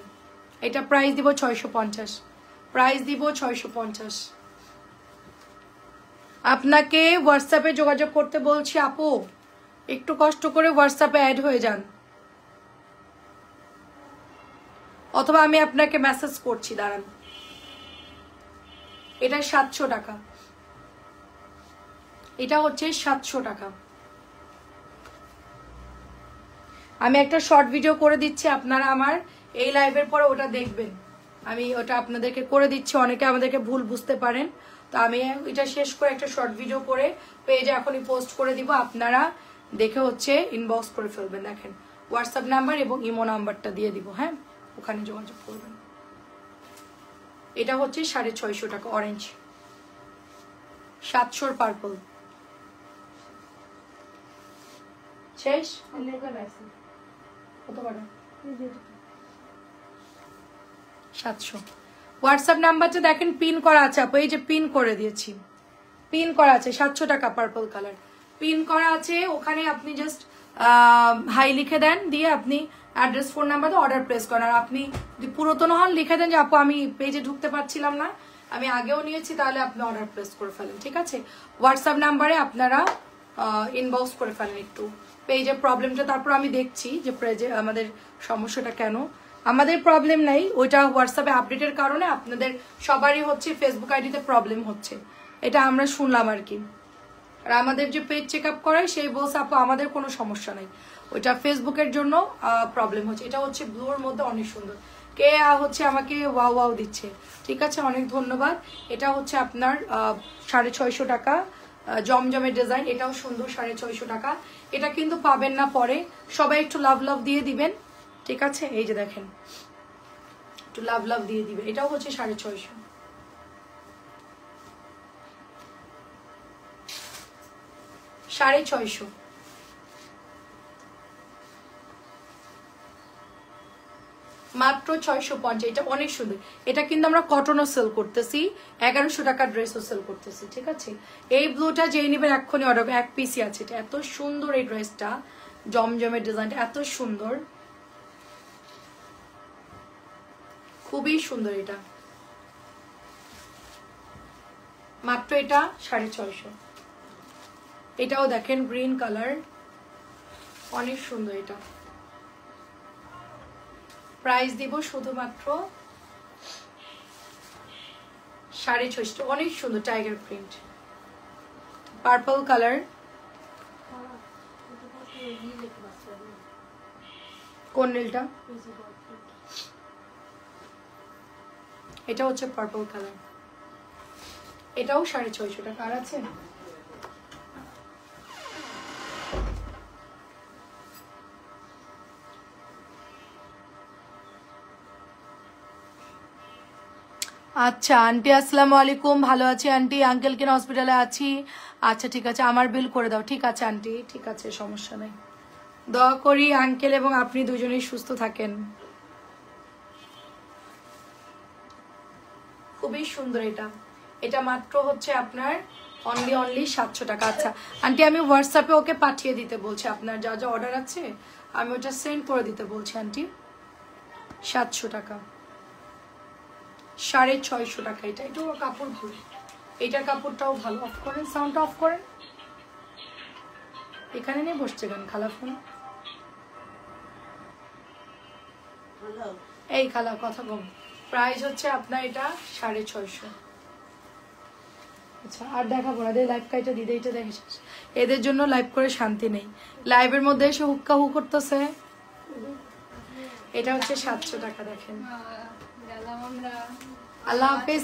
Speaker 1: এটা প্রাইস দিব 650, প্রাইস দিব 650। আপনাকে হোয়াটসঅ্যাপে যোগাযোগ করতে বলছি আপু, একটু কষ্ট করে হোয়াটসঅ্যাপে অ্যাড হয়ে যান, অথবা আমি আপনাকে মেসেজ করছি, দাঁড়ান। এটা 700 টাকা, এটা হচ্ছে 700 টাকা। আমি একটা শর্ট ভিডিও করে দিচ্ছি, আপনারা আমার এই লাইভের পরে ওটা দেখবেন। আমি ওটা আপনাদেরকে করে দিচ্ছি, অনেকে আমাদেরকে ভুল বুঝতে পারেন। তো আমি এটা শেষ করে একটা শর্ট ভিডিও করে পেজে এখনই পোস্ট করে দিব, আপনারা দেখে হচ্ছে ইনবক্স করে ফেলবেন। দেখেন হোয়াটসঅ্যাপ নাম্বার এবং ইমো নাম্বারটা দিয়ে দিব, হ্যাঁ, ওখানে যোগাযোগ করবেন। এটা হচ্ছে 650 টাকা, অরেঞ্জ। 700 পার্পল শেষ। কত বড়? 700। হোয়াটসঅ্যাপ নাম্বারটা দেখেন পিন করা আছে আপু, এই যে পিন করে দিয়েছি, পিন করা আছে। 700 টাকা পার্পল কালার পিন করা আছে, ওখানে আপনি জাস্ট হাই লিখে দেন, দিয়ে আপনি অ্যাড্রেস ফোন নাম্বার দিয়ে অর্ডার প্লেস করেন। আর আপনি যদি পুরাতন হন লিখে দেন যে আপু আমি পেজে ঢুকতে পারছিলাম না, আমি আগেও নিয়েছি, তাহলে আপনি অর্ডার প্লেস করে ফেলেন, ঠিক আছে। হোয়াটসঅ্যাপ নাম্বারে আপনারা ইনবক্স করে ফেলেন একটু পেজের প্রবলেমটা, তারপর আমি দেখছি যে পেজে আমাদের সমস্যাটা কেন। আমাদের প্রবলেম নাই, ওইটা হোয়াটসঅ্যাপে আপডেটের কারণে আপনাদের সবারই হচ্ছে ফেসবুক আইডিতে প্রবলেম হচ্ছে, এটা আমরা শুনলাম আর কি। আর আমাদের যে পেজ চেক আপ করায় সেই বলছে আপু আমাদের কোনো সমস্যা নাই, ওইটা ফেসবুকের জন্য প্রবলেম হচ্ছে। এটা হচ্ছে ব্লুর মধ্যে অনেক সুন্দর, কে হচ্ছে আমাকে ওয়াও ওয়াও দিচ্ছে, ঠিক আছে, অনেক ধন্যবাদ। এটা হচ্ছে আপনার 650 টাকা, জমজমের ডিজাইন, এটাও সুন্দর, 650 টাকা। এটা কিন্তু পাবেন না পরে, সবাই একটু লাভ লাভ দিয়ে দিবেন, ঠিক আছে। এই যে দেখেন একটু লাভ লাভ দিয়ে দিবেন, এটাও হচ্ছে 650। 650 মাত্র 650। এটা অনেক সুন্দর, এটা কিন্তু আমরা কটনও সেল করতেছি, 1100 টাকার ড্রেসও সেল করতেছি, ঠিক আছে। এই ব্লুটা যেই নিবেন এক্ষুনি অর্ডার, এক পিসি আছে। এটা এত সুন্দর, এই ড্রেসটা জমজমের ডিজাইনটা এত সুন্দর, খুবই সুন্দর। এটা মাত্র এটা 650। এটাও দেখেন গ্রিন কালার, অনেক সুন্দর। এটা প্রাইস দিব শুধুমাত্র 650, অনেক সুন্দর টাইগার প্রিন্ট, পার্পল কালার। কোন নীলটা? এটা হচ্ছে পার্পল কালার, এটাও 650 টাকা। আর আছে আচ্ছা আন্টি আসসালামু আলাইকুম, ভালো আছি আন্টি। আঙ্কেল কিনা হসপিটালে আছি। আচ্ছা ঠিক আছে, আমার বিল করে দাও। ঠিক আছে আন্টি, ঠিক আছে, সমস্যা নেই। দোয়া করি আঙ্কেল এবং আপনি দুজনেই সুস্থ থাকেন। খুবই সুন্দর এটা। এটা মাত্র হচ্ছে আপনার অনলি 700 টাকা। আচ্ছা আন্টি, আমি হোয়াটসঅ্যাপে ওকে পাঠিয়ে দিতে বলছি, আপনার যা যা অর্ডার আছে আমি ওটা সেন্ড করে দিতে বলছি আন্টি। 700 টাকা, 650 টাকা। এটা এটাও কাপড় ভালো, এটার কাপড়টাও ভালো। অফ করেন, সাউন্ডটা অফ করেন। এখানে নিয়ে বসছে গান খালা ফোন। এই খালা কথা কম। প্রাইস হচ্ছে আপনার এটা 650। আচ্ছা আর দেখাবো না, লাইভ কাইটা দিদে, এটা দেখে শেষ। এদের জন্য লাইভ করে শান্তি নেই, লাইভের মধ্যে এসে হুক্কা হু করতেছে। এটা হচ্ছে 700 টাকা। দেখেন,
Speaker 2: গেলাম আমরা।
Speaker 1: আল্লাহ হাফেজ।